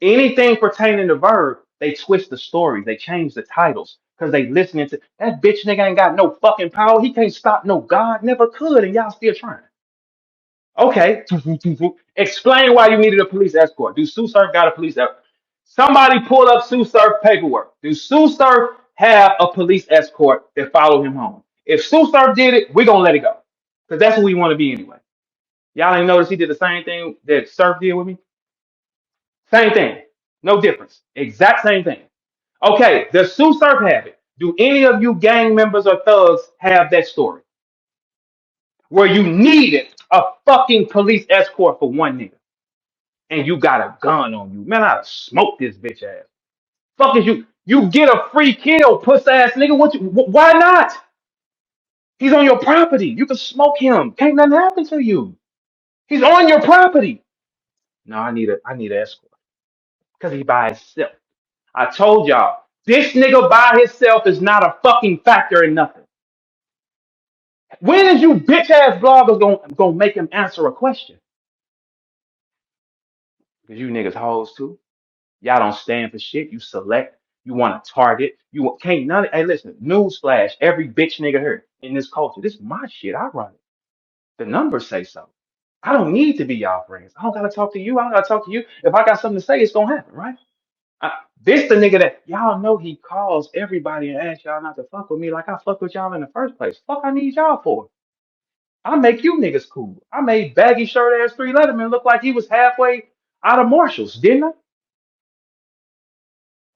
Anything pertaining to Verb, they twist the stories, they change the titles because they listening to that bitch nigga ain't got no fucking power. He can't stop no God, never could, and y'all still trying. Okay. Explain why you needed a police escort. Do Sue Surf got a police escort? Somebody pull up Sue Surf paperwork. Do Sue Surf have a police escort that follow him home? If Sue Surf did it, we're gonna let it go. Because that's what we want to be anyway. Y'all ain't notice he did the same thing that Surf did with me? Same thing. No difference. Exact same thing. Okay, does Sue Surf have it? Do any of you gang members or thugs have that story? Where you needed a fucking police escort for one nigga and you got a gun on you. Man, I'd have smoked this bitch ass. Fuck is you? You get a free kill, puss ass nigga. Why not? He's on your property. You can smoke him. Can't nothing happen to you. He's on your property. No, I need an escort. Because he by himself. I told y'all, this nigga by himself is not a fucking factor in nothing. When is you bitch ass bloggers gonna make him answer a question? Because you niggas hoes too. Y'all don't stand for shit. You select. You want to target. Can't none. Hey, listen. Newsflash. Every bitch nigga here in this culture. This is my shit. I run it. The numbers say so. I don't need to be y'all friends. I don't gotta talk to you. I don't gotta talk to you. If I got something to say, it's gonna happen, right? This the nigga that y'all know he calls everybody and asks y'all not to fuck with me like I fuck with y'all in the first place. Fuck I need y'all for. I make you niggas cool. I made baggy shirt ass 3 Letterman look like he was halfway out of Marshalls, didn't I?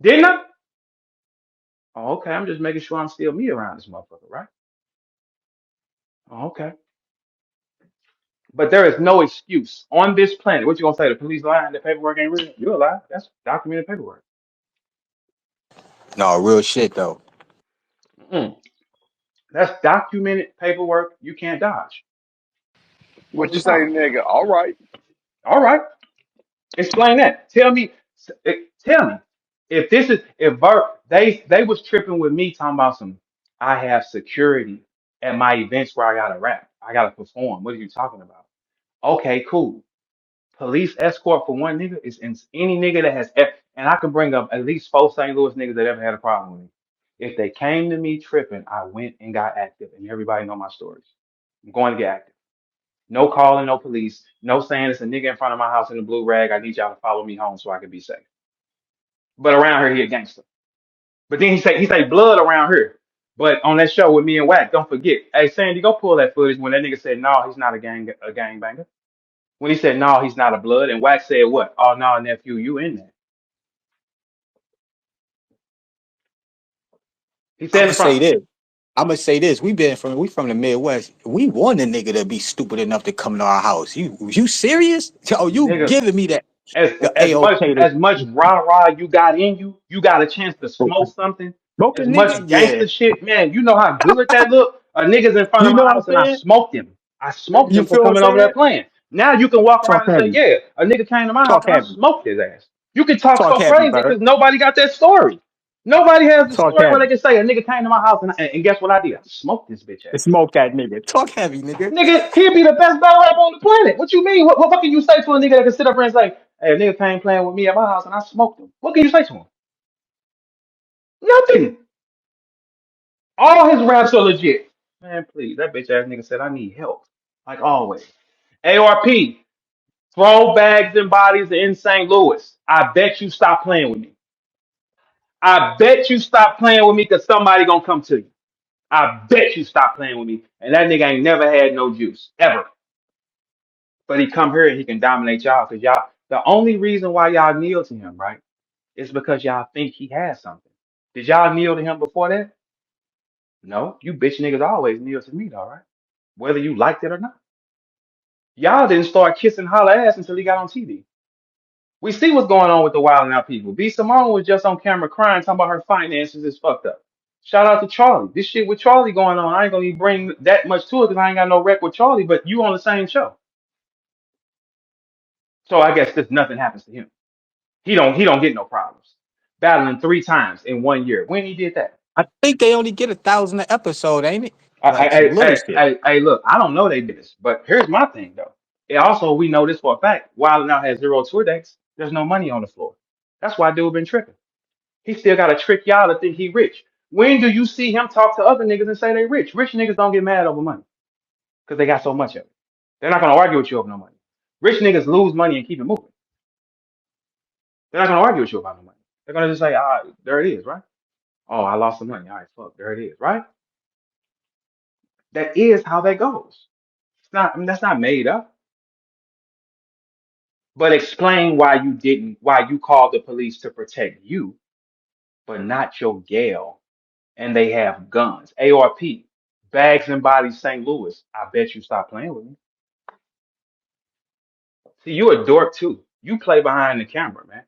Didn't I? Oh, okay. I'm just making sure I'm still me around this motherfucker, right? Oh, okay. But there is no excuse on this planet. What you gonna say? The police lying? The paperwork ain't real? You're a lie. That's documented paperwork. No, real shit though. Mm. That's documented paperwork. You can't dodge. What What we you say, talking about? nigga? All right. All right. Explain that. Tell me if this is if they was tripping with me talking about some. I have security at my events where I gotta rap. I gotta perform. What are you talking about? Okay, cool. Police escort for one nigga is any nigga that has, and I can bring up at least 4 St. Louis niggas that ever had a problem with me. If they came to me tripping, I went and got active, and everybody know my stories. I'm going to get active. No calling, no police, no saying it's a nigga in front of my house in a blue rag. I need y'all to follow me home so I can be safe. But around here, he a gangster. But then he say blood around here. But on that show with me and Wack, don't forget. Hey Sandy, go pull that footage when that nigga said no, he's not a gang banger. When he said no, he's not a blood, and Wack said what? Oh no, nephew, you in there? He I'm said gonna in front say of him, this. We from the Midwest. We want a nigga to be stupid enough to come to our house. You serious? Oh, you nigga. giving me that? As The as much AOK to as much rah rah you got in you, you got a chance to smoke something. smoke a As much nigga? Yeah. gangster shit, man. You know how good that look. A nigga's in front of You my know what I'm house and I saying? smoked him. I smoked You him for feel what I'm coming over there saying? playing. Now you can walk Talk around and say, heavy. yeah, a nigga came to my house Talk and I heavy. smoked his ass. You can talk Talk so heavy, crazy Bird. because nobody got that story. Nobody has the Talk story where they heavy. can say a nigga came to my house and guess what I did? I smoked this bitch ass. Smoke that nigga. Talk heavy, nigga. Nigga, he'd be the best battle rapper on the planet. What you mean? What can you say to a nigga that can sit up here and say, hey, a nigga came playing with me at my house and I smoked him? What can you say to him? Nothing. All his raps are legit. Man, please. That bitch ass nigga said, I need help. Like always. ARP, throw bags and bodies in St. Louis. I bet you stop playing with me. I bet you stop playing with me because somebody gonna come to you. I bet you stop playing with me. And that nigga ain't never had no juice. Ever. But he come here and he can dominate y'all because y'all, the only reason why y'all kneel to him, right, is because y'all think he has something. Did y'all kneel to him before that? No. You bitch niggas always kneel to me, though, right? Whether you liked it or not. Y'all didn't start kissing Holla ass until he got on TV. We see what's going on with the Wild 'N Out people. B. Simone was just on camera crying, talking about her finances is fucked up. Shout out to Charlie. This shit with Charlie going on, I ain't gonna even bring that much to it because I ain't got no rec with Charlie, but you on the same show. So I guess this nothing happens to him. He don't get no problems. Battling 3 times in one year. When he did that? I think they only get 1,000 an episode, ain't it? Like some little shit. Look, I don't know they business, but here's my thing though. It also, we know this for a fact. Wild now has 0 tour dates. There's no money on the floor. That's why dude been tripping. He still got to trick y'all to think he rich. When do you see him talk to other niggas and say they rich? Rich niggas don't get mad over money because they got so much of it. They're not gonna argue with you over no money. Rich niggas lose money and keep it moving. They're not gonna argue with you about no money. They're gonna just say, ah, there it is, right? Oh, I lost some money. All right, fuck, there it is, right? That is how that goes. It's not. I mean, that's not made up. But explain why you didn't, why you called the police to protect you, but not your gal, and they have guns. ARP, Bags and Bodies, St. Louis. I bet you stop playing with me. See, you a dork too. You play behind the camera, man.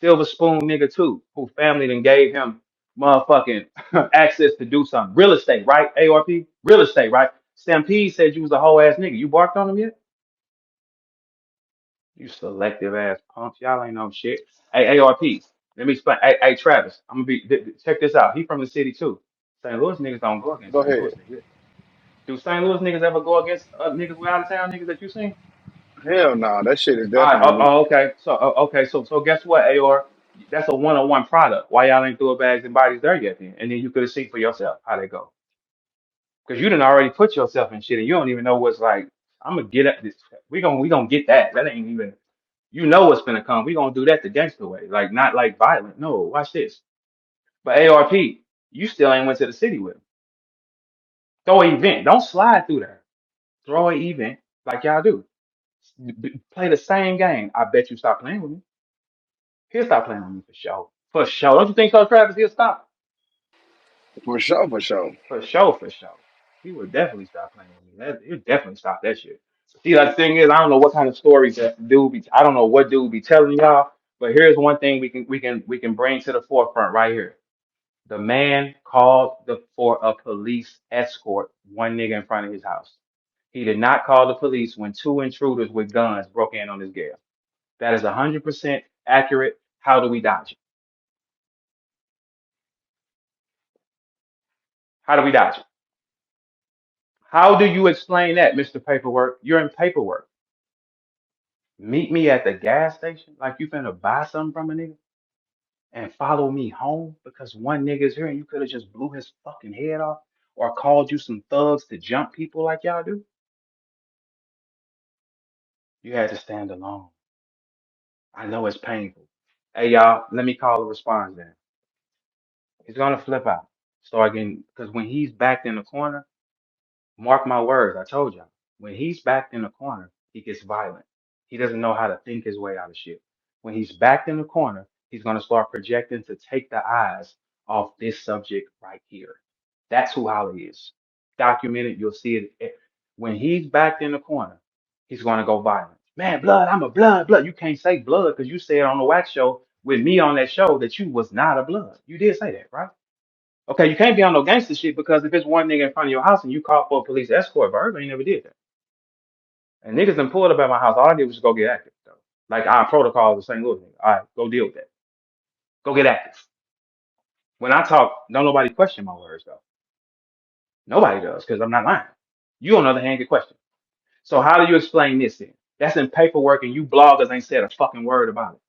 Silver spoon nigga too, who family then gave him motherfucking access to do something. Real estate, right? ARP? Real estate, right? Stampede said you was a whole ass nigga. You barked on him yet? You selective ass punks. Y'all ain't no shit. Hey, ARP, let me explain. Hey, Travis, I'm gonna check this out. He from the city too. St. Louis niggas don't go against Go St. ahead. Louis niggas. Do St. Louis niggas ever go against niggas with out of town niggas that you seen? Hell no, that shit is All right. definitely. Okay. So guess what, AR? That's a one-on-one product. Why y'all ain't throw bags and bodies there yet then? And then you could have seen for yourself how they go. Because you didn't already put yourself in shit and you don't even know what's like. I'm gonna get at this. We gonna get that. That ain't even. You know what's gonna come. We gonna do that the gangster way, like not like violent. No, watch this. But ARP, you still ain't went to the city with him. Throw an event. Don't slide through there. Throw an event like y'all do. Play the same game. I bet you stop playing with me. He'll stop playing with me for sure. For sure. Don't you think so, Travis? He'll stop. For sure, for sure. For sure, for sure. He would definitely stop playing with me. He'll definitely stop that shit. See, like, the thing is, I don't know what kind of stories that dude be. I don't know what dude be telling y'all. But here's one thing we can bring to the forefront right here. The man called for a police escort one nigga in front of his house. He did not call the police when two intruders with guns broke in on his gal. That is 100% accurate. How do we dodge it? How do we dodge it? How do you explain that, Mr. Paperwork? You're in paperwork. Meet me at the gas station like you finna buy something from a nigga and follow me home because one nigga's here and you could have just blew his fucking head off or called you some thugs to jump people like y'all do. You had to stand alone. I know it's painful. Hey y'all, let me call a response then. He's gonna flip out. Start getting, because when he's backed in the corner, mark my words, I told y'all. When he's backed in the corner, he gets violent. He doesn't know how to think his way out of shit. When he's backed in the corner, he's going to start projecting to take the eyes off this subject right here. That's who Holla is. Documented, you'll see it. When he's backed in the corner, he's going to go violent. Man, blood, I'm a blood. You can't say blood because you said on the wax show with me on that show that you was not a blood. You did say that, right? Okay, you can't be on no gangster shit because if it's one nigga in front of your house and you call for a police escort, Verb ain't never did that. And niggas done pulled up at my house. All I did was just go get active, though. Like our protocol is the St. Louis nigga. All right, go deal with that. Go get active. When I talk, don't nobody question my words, though. Nobody does because I'm not lying. You, on the other hand, get questioned. So how do you explain this then? That's in paperwork and you bloggers ain't said a fucking word about it.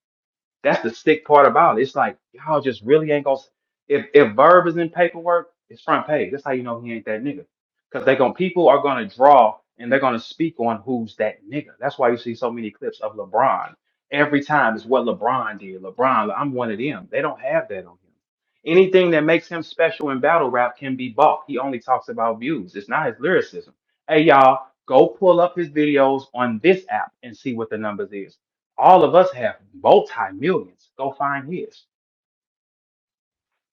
That's the sick part about it. It's like y'all just really ain't gonna. If Verb is in paperwork, it's front page. That's how you know he ain't that nigga. Because people are gonna draw and they're gonna speak on who's that nigga. That's why you see so many clips of LeBron. Every time it's what LeBron did. LeBron, I'm one of them. They don't have that on him. Anything that makes him special in battle rap can be bought. He only talks about views. It's not his lyricism. Hey y'all, go pull up his videos on this app and see what the numbers is. All of us have multi-millions. Go find his.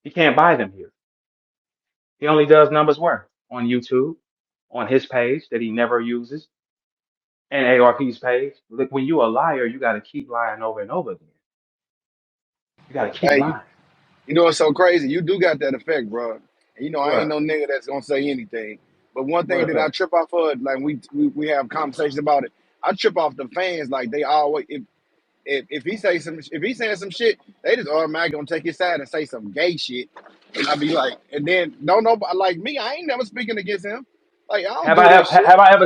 He can't buy them here. He only does numbers where? On YouTube, on his page that he never uses, and ARP's page. Look, when you a liar, you got to keep lying over and over again. You got to keep Hey, lying. you know what's so crazy? You do got that effect, bro. And you know, I ain't What? no nigga that's gonna say anything. But one What thing that I effect? trip off of, like we have conversations about it. I trip off the fans, like they always if he say some if he saying some shit, they just automatically gonna take his side and say some gay shit. And I be like, and then don't know like me, I ain't never speaking against him. Like I don't Have do I that ever shit. have I But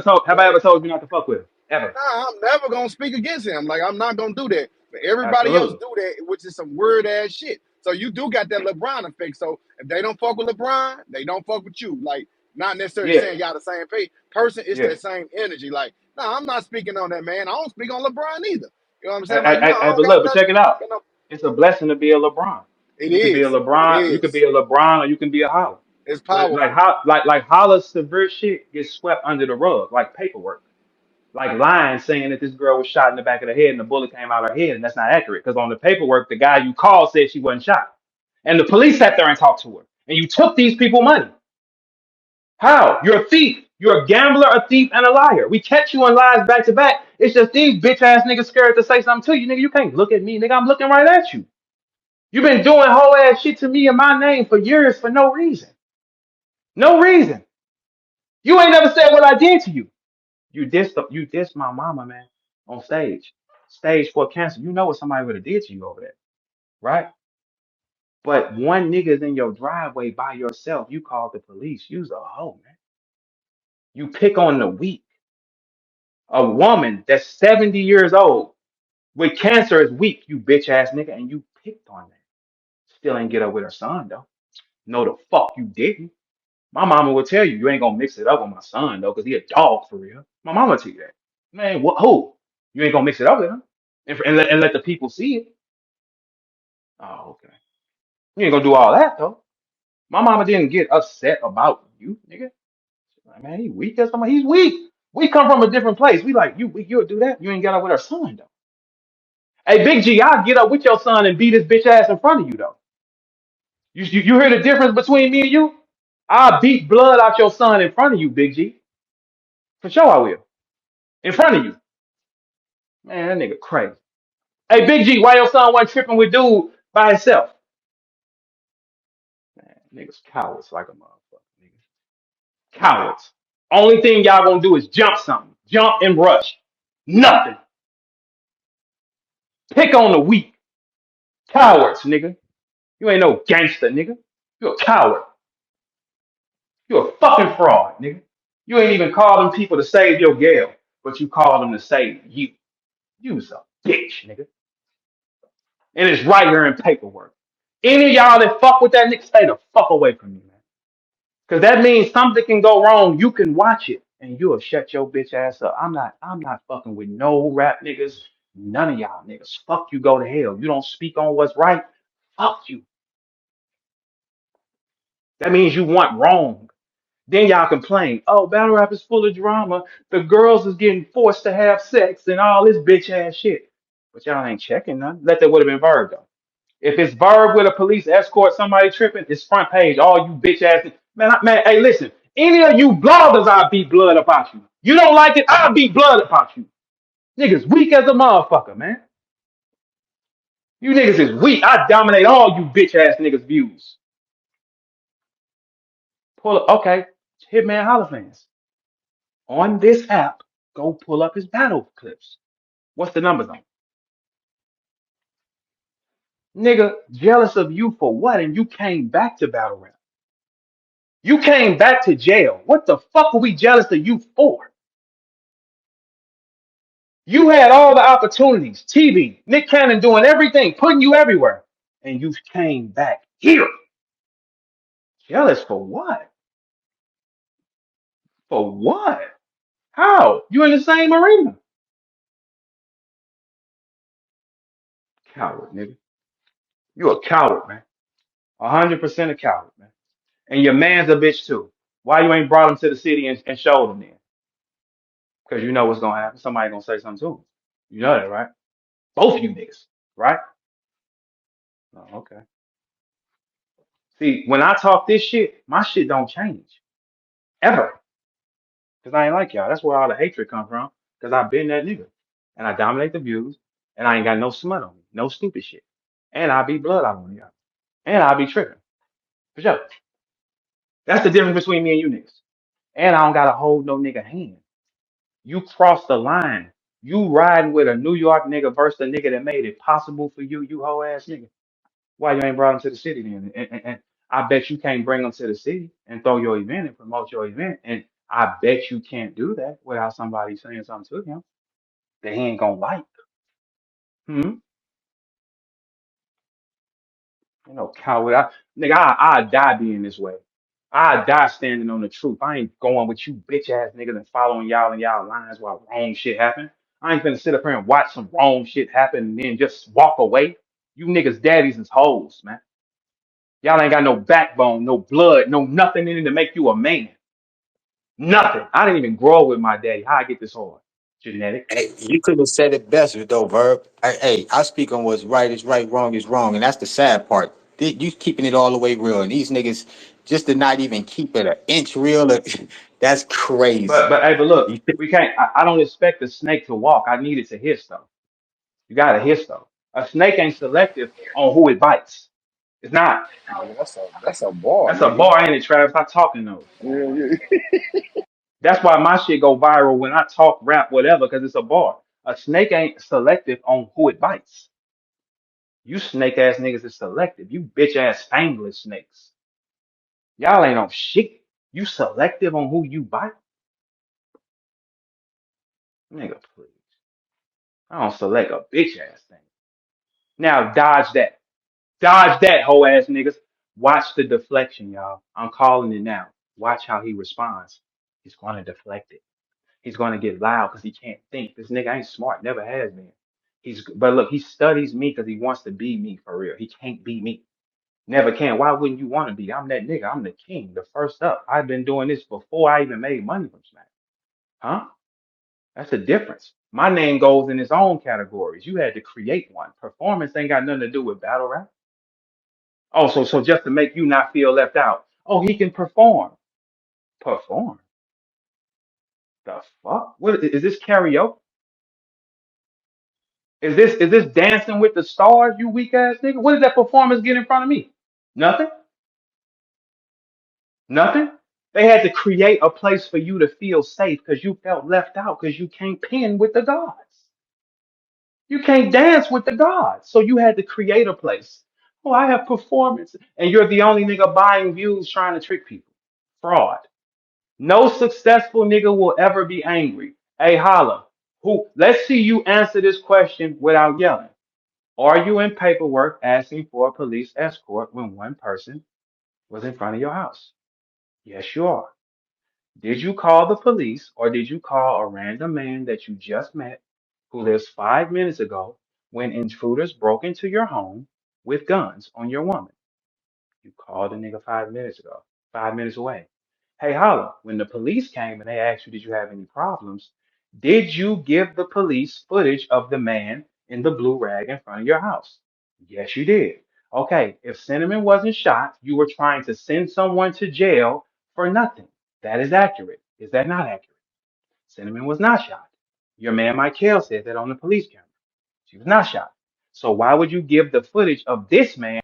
ever told you not to fuck with him? Ever? nah, I'm never gonna speak against him. Like I'm not gonna do that. But everybody else Absolutely. do that, which is some weird ass shit. So you do got that LeBron effect. So if they don't fuck with LeBron, they don't fuck with you. Like not necessarily Yeah. saying y'all the same page. Person, it's Yeah. that same energy. Like, nah, I'm not speaking on that man. I don't speak on LeBron either. You know what I'm saying? Like, no, I don't But got look, but nothing. check it out. You know, It's a blessing to be a LeBron. it You could be a is. It LeBron. You could is. be a LeBron, or you can be a Holla. It's But like powerful. how like Holla's severe shit gets swept under the rug, like paperwork, like lying, saying that this girl was shot in the back of the head and the bullet came out her head, and that's not accurate because on the paperwork, the guy you called said she wasn't shot, and the police sat there and talked to her, and you took these people money. How? You're a thief. You're a gambler, a thief, and a liar. We catch you on lies back to back. It's just these bitch ass niggas scared to say something to you, nigga. You can't look at me, nigga. I'm looking right at you. You've been doing whole ass shit to me in my name for years for no reason. No reason. You ain't never said what I did to you. You dissed my mama, man, on stage. Stage 4 cancer. You know what somebody would have did to you over there, right? But one nigga's in your driveway by yourself. You called the police. You's a hoe, man. You pick on the weak. A woman that's 70 years old with cancer is weak, you bitch ass nigga, and you picked on that. Still ain't get up with her son though. No, the fuck you didn't. My mama will tell you, you ain't gonna mix it up with my son though, cause he a dog for real. My mama tell you that. Man, what? Who? You ain't gonna mix it up with him, and let the people see it. Oh, okay. You ain't gonna do all that though. My mama didn't get upset about you, nigga. Like, man, he weak as somebody. He's weak. We come from a different place. We like you. You'll do that. You ain't got up with our son though. Hey, Big G, I'll get up with your son and beat his bitch ass in front of you though. You hear the difference between me and you? I'll beat blood out your son in front of you, Big G. For sure I will. In front of you. Man, that nigga crazy. Hey, Big G, why your son wasn't tripping with dude by himself? Man, niggas cowards like a motherfucker, nigga. Cowards. Only thing y'all gonna do is jump something. Jump and rush. Nothing. Pick on the weak. Cowards, nigga. You ain't no gangster, nigga. You a coward. You a fucking fraud, nigga. You ain't even call them people to save your gal, but you call them to save you. You's a bitch, nigga. And it's right here in paperwork. Any of y'all that fuck with that nigga, stay the fuck away from me, man. Cause that means something can go wrong. You can watch it and you'll shut your bitch ass up. I'm not fucking with no rap niggas. None of y'all niggas. Fuck you, go to hell. You don't speak on what's right. Fuck you. That means you want wrong. Then y'all complain, oh, battle rap is full of drama. The girls is getting forced to have sex and all this bitch ass shit. But y'all ain't checking none. Let that would have been Verb though. If it's Verb with a police escort, somebody tripping, it's front page. All you bitch ass man, man. Hey, listen. Any of you bloggers, I'll beat blood about you. You don't like it, I'll beat blood about you. Niggas weak as a motherfucker, man. You niggas is weak. I dominate all you bitch ass niggas' views. Pull up, okay. Hitman Holla fans on this app. Go pull up his battle clips. What's the numbers on? Nigga, jealous of you for what? And you came back to battle rap. You came back to jail. What the fuck were we jealous of you for? You had all the opportunities. TV, Nick Cannon doing everything, putting you everywhere. And you came back here. Jealous for what? For what? How? You in the same arena. Coward, nigga. You a coward, man. 100% a coward, man. And your man's a bitch too. Why you ain't brought him to the city and showed him then? Because you know what's gonna happen. Somebody gonna say something to him. You know that, right? Both of you niggas, right? Oh, okay. See, when I talk this shit, my shit don't change. Ever. Because I ain't like y'all. That's where all the hatred come from. Because I've been that nigga. And I dominate the views. And I ain't got no smut on me. No stupid shit. And I be blood out on y'all. And I be tripping. For sure. That's the difference between me and you niggas. And I don't gotta hold no nigga hand. You cross the line. You riding with a New York nigga versus a nigga that made it possible for you, you hoe ass nigga. Why you ain't brought him to the city then? And I bet you can't bring them to the city and throw your event and promote your event. And I bet you can't do that without somebody saying something to him that he ain't gonna like. Hmm? You know, coward. Nigga, I die being this way. I die standing on the truth. I ain't going with you bitch ass niggas and following y'all and y'all lines while wrong shit happen. I ain't finna sit up here and watch some wrong shit happen and then just walk away. You niggas daddies is hoes, man. Y'all ain't got no backbone, no blood, no nothing in it to make you a man. Nothing. I didn't even grow up with my daddy. How I get this hard? Genetics. Hey, you could have said it best though, Verb. Hey, I speak on what's right is right, wrong is wrong, and that's the sad part. You keeping it all the way real, and these niggas just to not even keep it an inch real. That's crazy. But look, You- we can't. I don't expect the snake to walk. I need it to hiss though. You gotta hiss though. A snake ain't selective on who it bites. It's not. Man, that's a bar, That's a nigga. bar, ain't it, Travis? Stop talking those. Yeah, yeah. That's why my shit go viral when I talk rap, whatever, because it's a bar. A snake ain't selective on who it bites. You snake ass niggas is selective. You bitch ass fangless snakes. Y'all ain't on shit. You selective on who you bite? Nigga, please. I don't select a bitch ass thing. Now dodge that. Dodge that, hoe ass niggas. Watch the deflection, y'all. I'm calling it now. Watch how he responds. He's going to deflect it. He's going to get loud because he can't think. This nigga ain't smart. Never has been. But look, he studies me because he wants to be me for real. He can't be me. Never can. Why wouldn't you want to be? I'm that nigga. I'm the king, the first up. I've been doing this before I even made money from Smack. Huh? That's the difference. My name goes in its own categories. You had to create one. Performance ain't got nothing to do with battle rap. Oh, so just to make you not feel left out. Oh, he can perform. Perform? The fuck? What is this karaoke? Is this dancing with the stars, you weak ass nigga? What did that performance get in front of me? Nothing? Nothing? They had to create a place for you to feel safe because you felt left out because you can't pin with the gods. You can't dance with the gods. So you had to create a place. Oh, I have performance. And you're the only nigga buying views trying to trick people. Fraud. No successful nigga will ever be angry. Hey, Holla, let's see you answer this question without yelling. Are you in paperwork asking for a police escort when one person was in front of your house? Yes, you are. Did you call the police or did you call a random man that you just met who lives 5 minutes ago when intruders broke into your home with guns on your woman? You called a nigga 5 minutes ago, 5 minutes away. Hey, Holla, when the police came and they asked you, did you have any problems? Did you give the police footage of the man in the blue rag in front of your house? Yes, you did. Okay, if Cinnamon wasn't shot, you were trying to send someone to jail for nothing. That is accurate. Is that not accurate? Cinnamon was not shot. Your man Michael said that on the police camera. She was not shot. So why would you give the footage of this man?